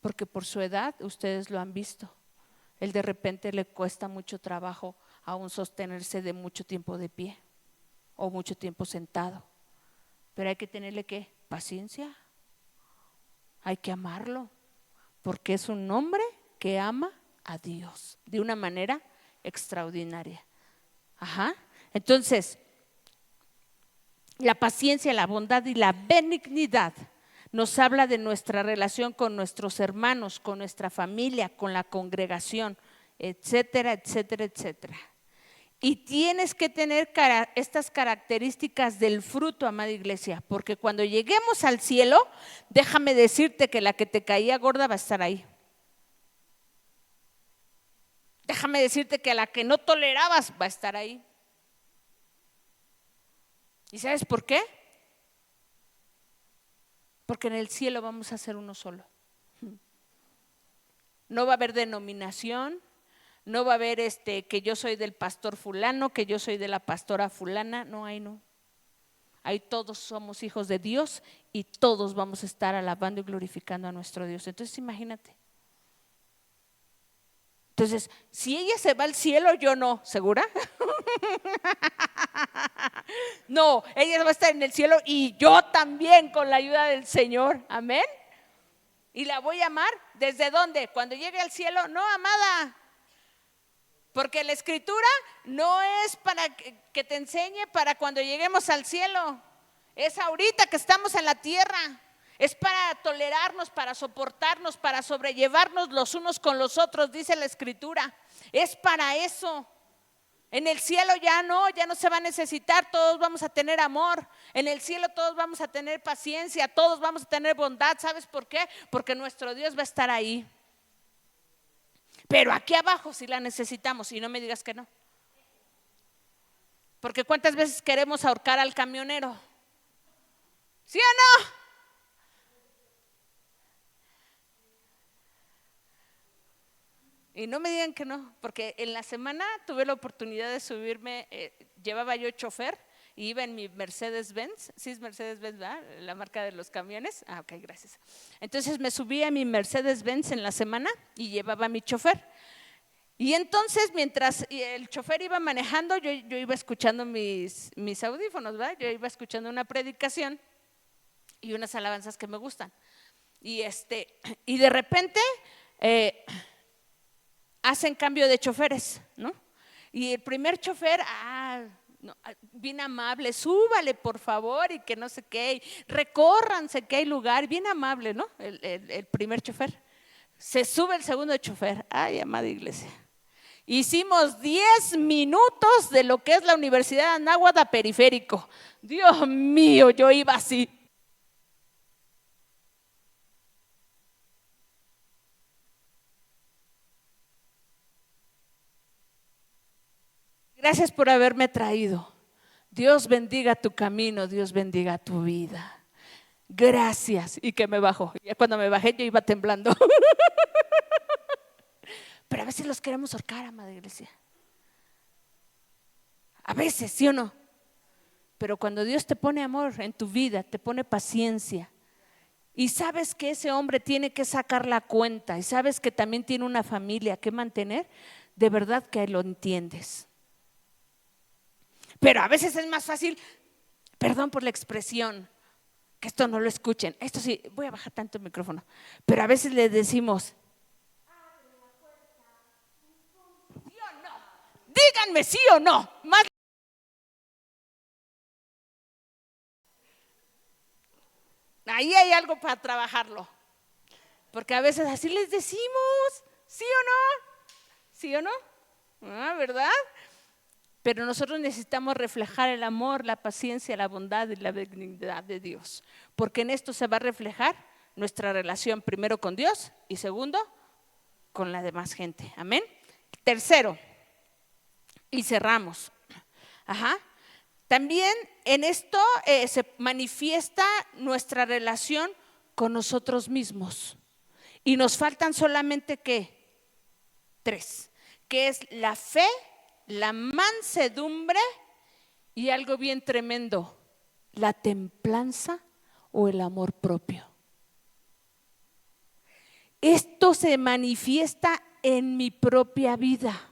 porque por su edad ustedes lo han visto. Él de repente le cuesta mucho trabajo aún sostenerse de mucho tiempo de pie o mucho tiempo sentado. Pero hay que tenerle ¿qué? Paciencia. Hay que amarlo, porque es un hombre que ama a Dios de una manera extraordinaria. Ajá. Entonces, la paciencia, la bondad y la benignidad nos habla de nuestra relación con nuestros hermanos, con nuestra familia, con la congregación, etcétera, etcétera, etcétera. Y tienes que tener estas características del fruto, amada iglesia, porque cuando lleguemos al cielo, déjame decirte que la que te caía gorda va a estar ahí. Déjame decirte que la que no tolerabas va a estar ahí. ¿Y sabes por qué? Porque en el cielo vamos a ser uno solo. No va a haber denominación, no va a haber que yo soy del pastor fulano, que yo soy de la pastora fulana, no hay, no. Ahí todos somos hijos de Dios y todos vamos a estar alabando y glorificando a nuestro Dios. Entonces imagínate. Entonces, si ella se va al cielo, yo no, ¿segura? No, ella va a estar en el cielo y yo también con la ayuda del Señor, amén. Y la voy a amar, ¿desde dónde? Cuando llegue al cielo, no, amada. Porque la escritura no es para que te enseñe para cuando lleguemos al cielo. Es ahorita que estamos en la tierra. Es para tolerarnos, para soportarnos, para sobrellevarnos los unos con los otros, dice la escritura. Es para eso. En el cielo ya no se va a necesitar, todos vamos a tener amor. En el cielo todos vamos a tener paciencia, todos vamos a tener bondad. ¿Sabes por qué? Porque nuestro Dios va a estar ahí. Pero aquí abajo sí la necesitamos, y no me digas que no. Porque ¿cuántas veces queremos ahorcar al camionero? ¿Sí o no? Y no me digan que no, porque en la semana tuve la oportunidad de subirme, llevaba yo chofer y iba en mi Mercedes-Benz. Sí es Mercedes-Benz, ¿verdad? La marca de los camiones. Ok, gracias. Entonces me subí a mi Mercedes-Benz en la semana y llevaba a mi chofer. Y entonces mientras el chofer iba manejando, yo iba escuchando mis audífonos, ¿verdad? Yo iba escuchando una predicación y unas alabanzas que me gustan. Y de repente hacen cambio de choferes, ¿no? Y el primer chofer, no, bien amable, súbale por favor y que no sé qué, recórranse que hay lugar, bien amable, ¿no? El primer chofer. Se sube el segundo chofer, ay, amada iglesia. Hicimos 10 minutos de lo que es la Universidad de Anáhuac a Periférico. Dios mío, yo iba así. Gracias por haberme traído. Dios bendiga tu camino, Dios bendiga tu vida. Gracias. Y que me bajó. Ya cuando me bajé yo iba temblando. Pero a veces los queremos ahorcar, amada iglesia. A veces, ¿sí o no? Pero cuando Dios te pone amor en tu vida, te pone paciencia, y sabes que ese hombre tiene que sacar la cuenta, y sabes que también tiene una familia que mantener, de verdad que lo entiendes. Pero a veces es más fácil, perdón por la expresión, que esto no lo escuchen. Esto sí, voy a bajar tanto el micrófono. Pero a veces les decimos, ¿sí o no? Díganme sí o no. Más. Ahí hay algo para trabajarlo. Porque a veces así les decimos, ¿sí o no? ¿Sí o no? ¿Verdad? Pero nosotros necesitamos reflejar el amor, la paciencia, la bondad y la benignidad de Dios. Porque en esto se va a reflejar nuestra relación, primero con Dios y segundo, con la demás gente. Amén. Tercero, y cerramos. También en esto se manifiesta nuestra relación con nosotros mismos. Y nos faltan solamente ¿qué? 3, que es la fe, la mansedumbre y algo bien tremendo, la templanza o el amor propio. Esto se manifiesta en mi propia vida.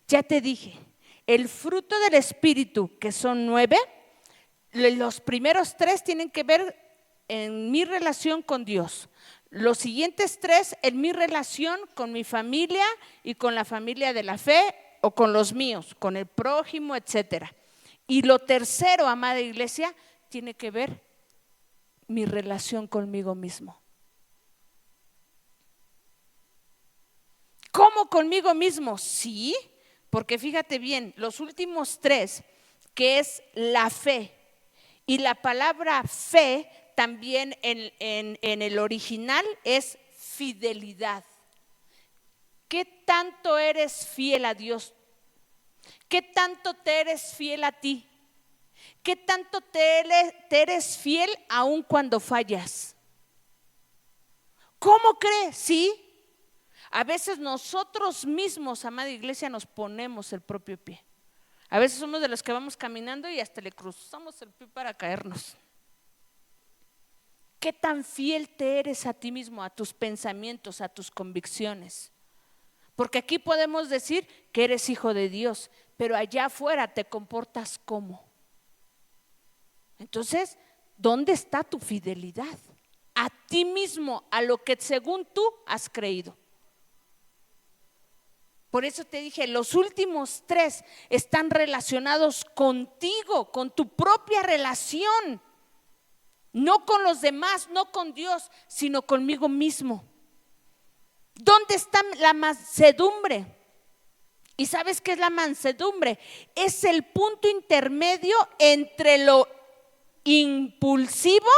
Ya te dije, el fruto del Espíritu, que son 9, los primeros 3 tienen que ver en mi relación con Dios. Los siguientes 3 en mi relación con mi familia y con la familia de la fe o con los míos, con el prójimo, etcétera. Y lo tercero, amada iglesia, tiene que ver mi relación conmigo mismo. ¿Cómo conmigo mismo? Sí, porque fíjate bien, los últimos 3, que es la fe, y la palabra fe también en el original es fidelidad. ¿Qué tanto eres fiel a Dios? ¿Qué tanto te eres fiel a ti? ¿Qué tanto te eres fiel aun cuando fallas? ¿Cómo crees? Sí. A veces nosotros mismos, amada iglesia, nos ponemos el propio pie. A veces somos de los que vamos caminando y hasta le cruzamos el pie para caernos. ¿Qué tan fiel te eres a ti mismo, a tus pensamientos, a tus convicciones? Porque aquí podemos decir que eres hijo de Dios, pero allá afuera te comportas como. Entonces, ¿dónde está tu fidelidad? A ti mismo, a lo que según tú has creído. Por eso te dije, los últimos 3 están relacionados contigo, con tu propia relación. No con los demás, no con Dios, sino conmigo mismo. ¿Dónde está la mansedumbre? ¿Y sabes qué es la mansedumbre? Es el punto intermedio entre lo impulsivo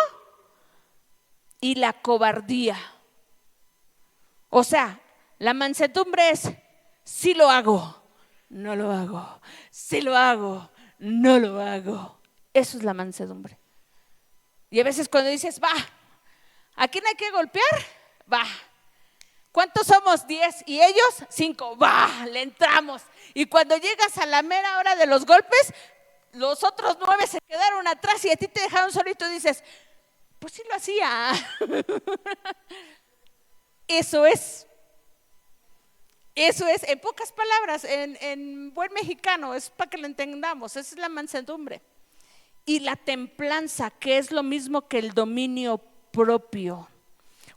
y la cobardía. O sea, la mansedumbre es, sí lo hago, no lo hago, sí lo hago, no lo hago. Eso es la mansedumbre. Y a veces cuando dices, va, ¿a quién hay que golpear? Va. ¿Cuántos somos? 10 y ellos 5. Va, le entramos. Y cuando llegas a la mera hora de los golpes, los otros 9 se quedaron atrás y a ti te dejaron solito y dices, pues sí lo hacía. Eso es, en pocas palabras, en buen mexicano, es para que lo entendamos, esa es la mansedumbre. Y la templanza, que es lo mismo que el dominio propio.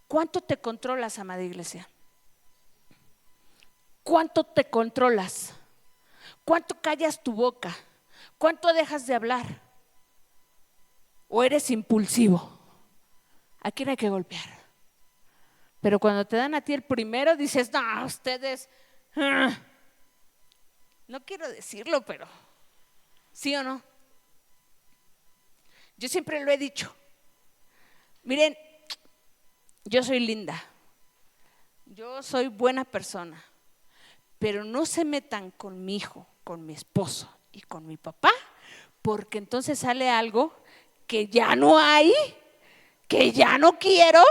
¿Cuánto te controlas, amada iglesia? ¿Cuánto te controlas? ¿Cuánto callas tu boca? ¿Cuánto dejas de hablar? ¿O eres impulsivo? ¿A quién hay que golpear? Pero cuando te dan a ti el primero, dices, no, ustedes, no quiero decirlo, pero ¿sí o no? Yo siempre lo he dicho. Miren, yo soy linda, yo soy buena persona, pero no se metan con mi hijo, con mi esposo y con mi papá, porque entonces sale algo que ya no hay, que ya no quiero,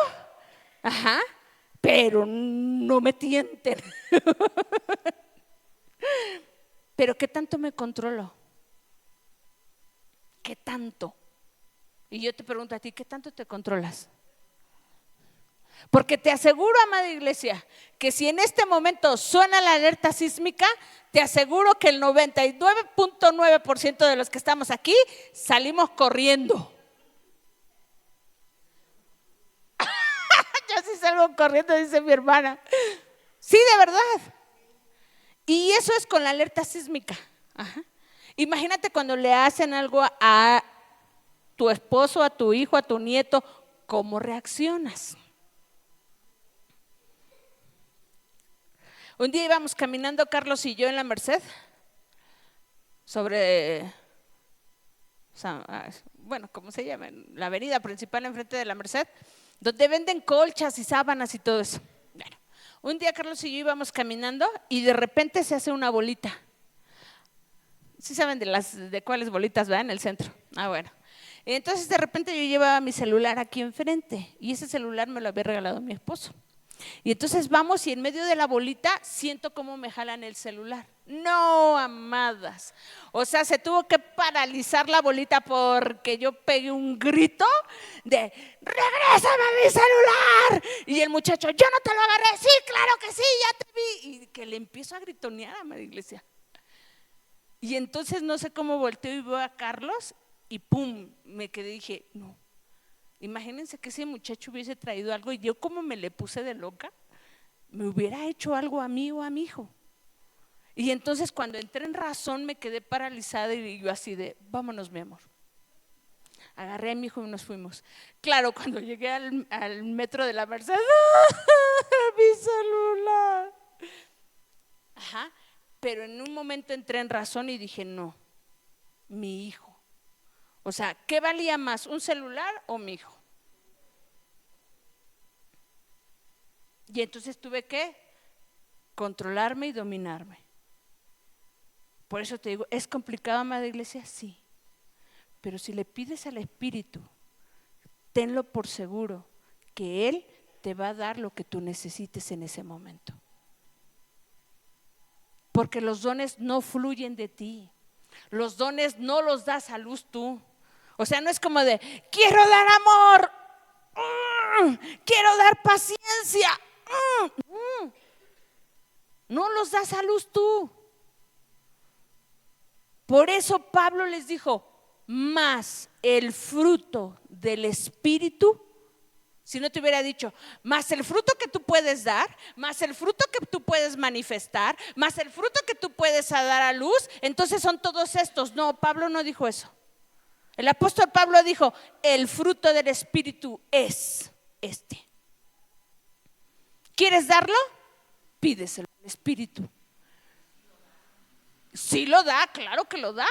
pero no me tienten. Pero ¿qué tanto me controlo? ¿Qué tanto? Y yo te pregunto a ti, ¿qué tanto te controlas? Porque te aseguro, amada iglesia, que si en este momento suena la alerta sísmica, te aseguro que el 99.9% de los que estamos aquí salimos corriendo. salgo corriendo, dice mi hermana. Sí, de verdad. Y eso es con la alerta sísmica. Ajá. Imagínate cuando le hacen algo a tu esposo, a tu hijo, a tu nieto, ¿cómo reaccionas? Un día íbamos caminando Carlos y yo en la Merced, sobre, bueno, ¿cómo se llama? La avenida principal enfrente de la Merced, donde venden colchas y sábanas y todo eso. Bueno, un día Carlos y yo íbamos caminando y de repente se hace una bolita. ¿Sí saben de cuáles bolitas va en el centro? Ah, bueno. Entonces de repente yo llevaba mi celular aquí enfrente y ese celular me lo había regalado mi esposo. Y entonces vamos y en medio de la bolita siento cómo me jalan el celular. No, amadas. O sea, se tuvo que paralizar la bolita porque yo pegué un grito de ¡regrésame a mi celular! Y el muchacho, yo no te lo agarré. Sí, claro que sí, ya te vi. Y que le empiezo a gritonear a María Iglesia. Y entonces no sé cómo volteo y veo a Carlos y pum, me quedé y dije, no. Imagínense que ese muchacho hubiese traído algo y yo como me le puse de loca, me hubiera hecho algo a mí o a mi hijo. Y entonces cuando entré en razón me quedé paralizada y yo así de, vámonos mi amor. Agarré a mi hijo y nos fuimos. Claro, cuando llegué al metro de la Merced, mi celular. Ajá, pero en un momento entré en razón y dije, no, mi hijo. O sea, ¿qué valía más, un celular o mi hijo? Y entonces tuve que controlarme y dominarme. Por eso te digo, ¿es complicado, amada iglesia? Sí. Pero si le pides al Espíritu, tenlo por seguro que Él te va a dar lo que tú necesites en ese momento. Porque los dones no fluyen de ti. Los dones no los das a luz tú. O sea, no es como de, quiero dar amor, quiero dar paciencia. No los das a luz tú. Por eso Pablo les dijo, más el fruto del Espíritu, si no te hubiera dicho, más el fruto que tú puedes dar, más el fruto que tú puedes manifestar, más el fruto que tú puedes dar a luz, entonces son todos estos. No, Pablo no dijo eso. El apóstol Pablo dijo, el fruto del Espíritu es este. ¿Quieres darlo? Pídeselo al Espíritu. Sí lo da, claro que lo da.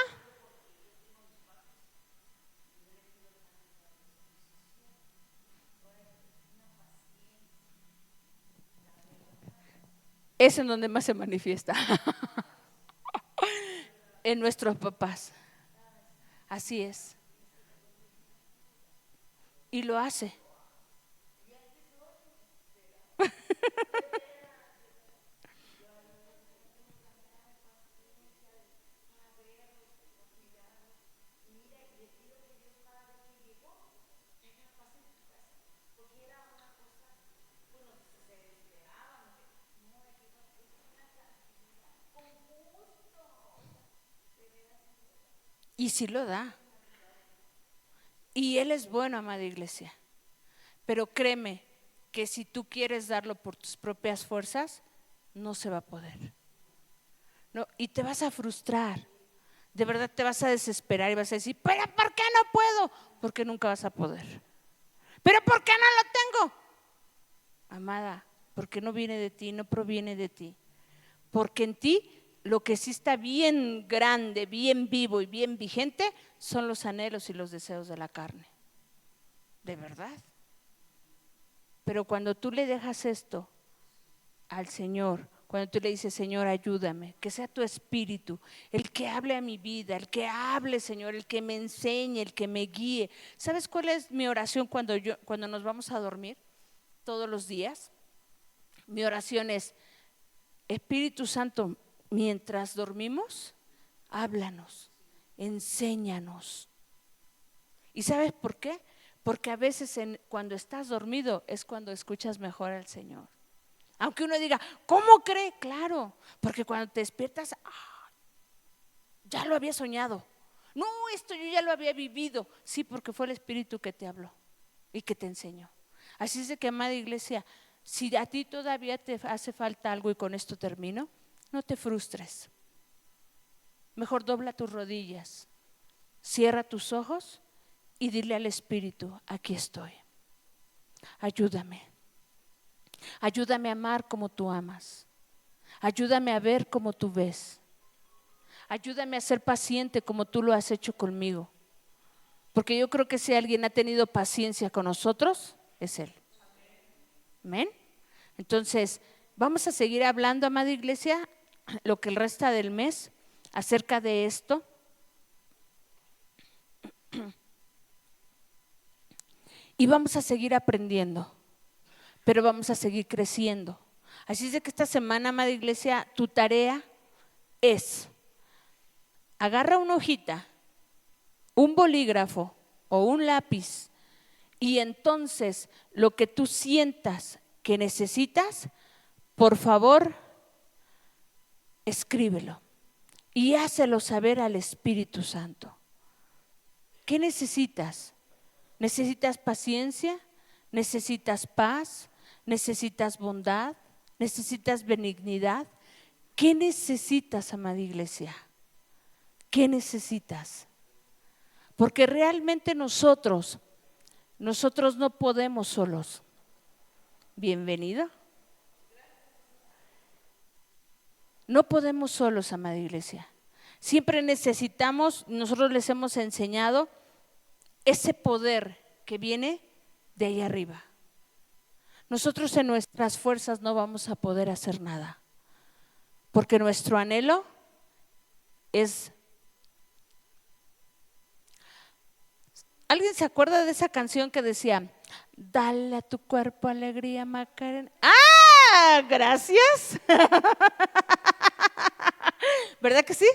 Es en donde más se manifiesta. En nuestros papás. Así es. Y lo hace. Y sí lo da. Y Él es bueno, amada iglesia. Pero créeme que si tú quieres darlo por tus propias fuerzas, no se va a poder. No, y te vas a frustrar. De verdad te vas a desesperar y vas a decir, pero ¿por qué no puedo? Porque nunca vas a poder. ¿Pero por qué no lo tengo? Amada, porque no viene de ti, no proviene de ti. Porque en ti lo que sí está bien grande, bien vivo y bien vigente son los anhelos y los deseos de la carne. De verdad. Pero cuando tú le dejas esto al Señor, cuando tú le dices, Señor, ayúdame, que sea tu espíritu, el que hable a mi vida, el que hable, Señor, el que me enseñe, el que me guíe. ¿Sabes cuál es mi oración cuando nos vamos a dormir todos los días? Mi oración es, Espíritu Santo, mientras dormimos, háblanos, enséñanos. ¿Y sabes por qué? Porque a veces cuando estás dormido es cuando escuchas mejor al Señor. Aunque uno diga, ¿cómo cree? Claro, porque cuando te despiertas, ya lo había soñado. No, esto yo ya lo había vivido. Sí, porque fue el Espíritu que te habló y que te enseñó. Así es de que, amada iglesia, si a ti todavía te hace falta algo, y con esto termino, no te frustres. Mejor dobla tus rodillas, cierra tus ojos y dile al Espíritu: aquí estoy. Ayúdame. Ayúdame a amar como tú amas. Ayúdame a ver como tú ves. Ayúdame a ser paciente como tú lo has hecho conmigo. Porque yo creo que si alguien ha tenido paciencia con nosotros, es Él. Amén. Entonces, vamos a seguir hablando, amada iglesia, lo que el resta del mes acerca de esto. Y vamos a seguir aprendiendo, pero vamos a seguir creciendo. Así es de que esta semana, amada iglesia, tu tarea es: agarra una hojita, un bolígrafo o un lápiz, y entonces lo que tú sientas que necesitas, por favor, escríbelo y hácelo saber al Espíritu Santo. ¿Qué necesitas? ¿Necesitas paciencia? ¿Necesitas paz? ¿Necesitas bondad? ¿Necesitas benignidad? ¿Qué necesitas, amada iglesia? ¿Qué necesitas? Porque realmente nosotros no podemos solos. Bienvenido. No podemos solos, amada iglesia. Siempre necesitamos, nosotros les hemos enseñado ese poder que viene de ahí arriba. Nosotros en nuestras fuerzas no vamos a poder hacer nada, porque nuestro anhelo es… ¿Alguien se acuerda de esa canción que decía: dale a tu cuerpo alegría, Macarena? ¡Ah! Gracias. ¿Verdad que sí?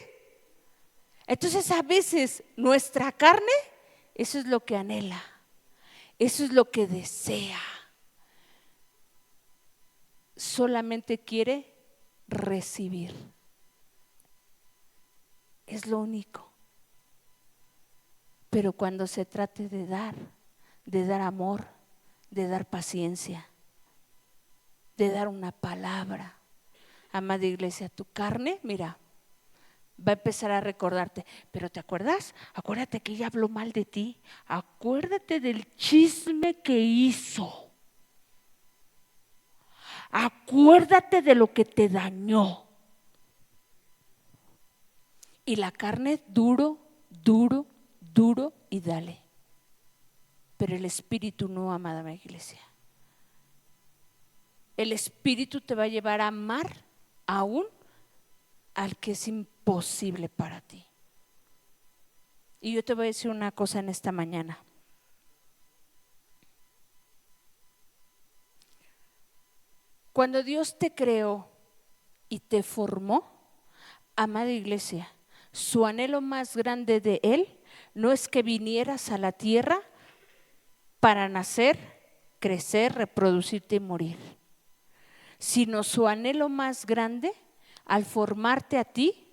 Entonces a veces nuestra carne, eso es lo que anhela, eso es lo que desea. Solamente quiere recibir. Es lo único. Pero cuando se trate de dar amor, de dar paciencia, de dar una palabra, amada iglesia, tu carne, mira, va a empezar a recordarte. Pero ¿te acuerdas? Acuérdate que ella habló mal de ti. Acuérdate del chisme que hizo. Acuérdate de lo que te dañó. Y la carne duro y dale. Pero el Espíritu no, amada iglesia. El Espíritu te va a llevar a amar aún al que es imposible para ti. Y yo te voy a decir una cosa en esta mañana. Cuando Dios te creó y te formó, amada iglesia, su anhelo más grande de Él no es que vinieras a la tierra para nacer, crecer, reproducirte y morir, sino su anhelo más grande al formarte a ti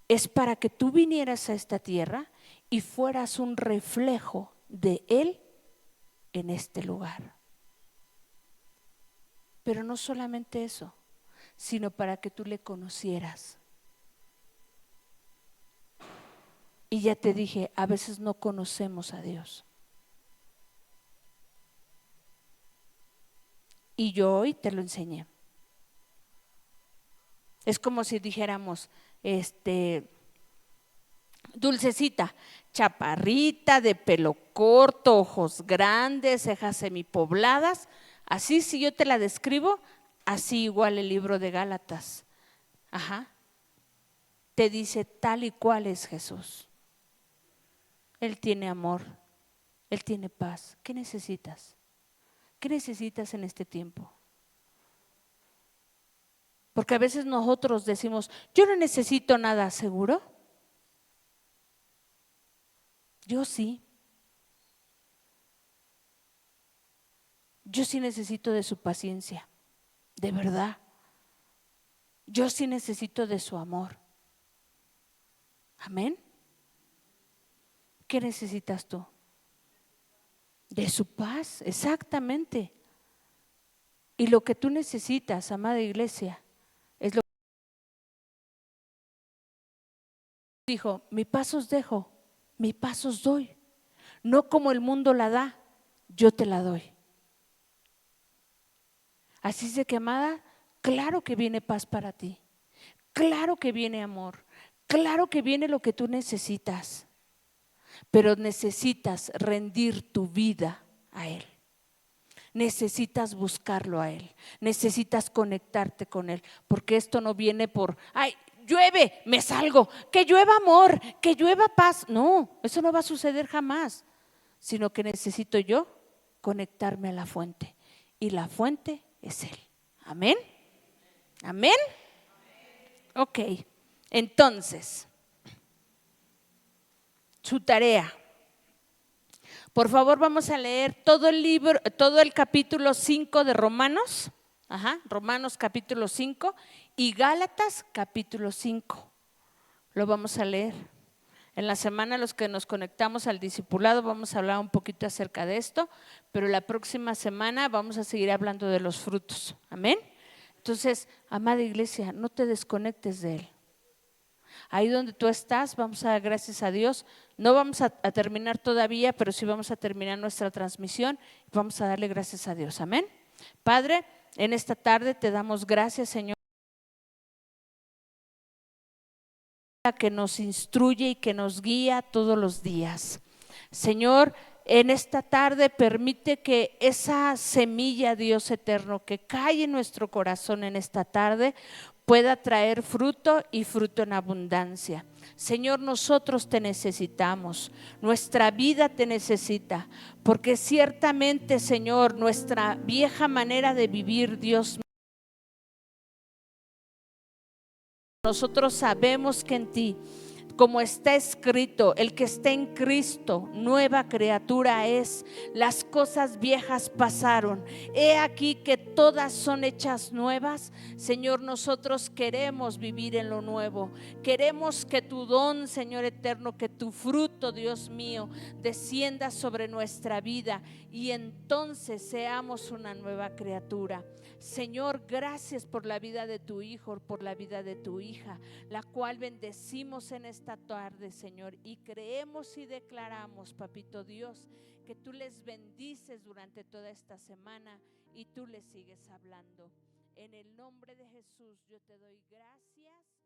es para que tú vinieras a esta tierra y fueras un reflejo de Él en este lugar. Pero no solamente eso, sino para que tú le conocieras. Y ya te dije, a veces no conocemos a Dios. Y yo hoy te lo enseñé. Es como si dijéramos, Dulcecita, chaparrita, de pelo corto, ojos grandes, cejas semipobladas. Así, si yo te la describo, así igual el libro de Gálatas. Te dice tal y cual es Jesús. Él tiene amor, Él tiene paz. ¿Qué necesitas? ¿Qué necesitas en este tiempo? Porque a veces nosotros decimos, yo no necesito nada, ¿seguro? Yo sí. Yo sí necesito de su paciencia, de verdad. Yo sí necesito de su amor. Amén. ¿Qué necesitas tú? De su paz, exactamente. Y lo que tú necesitas, amada iglesia, es lo que dijo: mi paz os dejo, mi paz os doy. No como el mundo la da, yo te la doy. Así es de que, amada, claro que viene paz para ti. Claro que viene amor. Claro que viene lo que tú necesitas. Pero necesitas rendir tu vida a Él. Necesitas buscarlo a Él, necesitas conectarte con Él, porque esto no viene por, ay, llueve, me salgo, que llueva amor, que llueva paz. No, eso no va a suceder jamás, sino que necesito yo conectarme a la fuente, y la fuente es Él. Amén. Amén. Ok, entonces, su tarea. Por favor, vamos a leer todo el libro, todo el capítulo 5 de Romanos, Romanos capítulo 5 y Gálatas capítulo 5. Lo vamos a leer. En la semana, los que nos conectamos al discipulado, vamos a hablar un poquito acerca de esto, pero la próxima semana vamos a seguir hablando de los frutos. Amén. Entonces, amada iglesia, no te desconectes de Él. Ahí donde tú estás, vamos a dar gracias a Dios. No vamos a terminar todavía, pero sí vamos a terminar nuestra transmisión. Vamos a darle gracias a Dios. Amén. Padre, en esta tarde te damos gracias, Señor, que nos instruye y que nos guía todos los días. Señor, en esta tarde permite que esa semilla, Dios eterno, que cae en nuestro corazón en esta tarde, pueda traer fruto y fruto en abundancia. Señor, nosotros te necesitamos, nuestra vida te necesita, porque ciertamente, Señor, nuestra vieja manera de vivir, Dios mío, nosotros sabemos que en ti, como está escrito, el que está en Cristo, nueva criatura es. Las cosas viejas pasaron, he aquí que todas son hechas nuevas. Señor, nosotros queremos vivir en lo nuevo. Queremos que tu don, Señor eterno, que tu fruto, Dios mío, descienda sobre nuestra vida y entonces seamos una nueva criatura. Señor, gracias por la vida de tu hijo, por la vida de tu hija, la cual bendecimos en esta tarde, Señor, y creemos y declaramos, papito Dios, que tú les bendices durante toda esta semana y tú les sigues hablando. En el nombre de Jesús yo te doy gracias.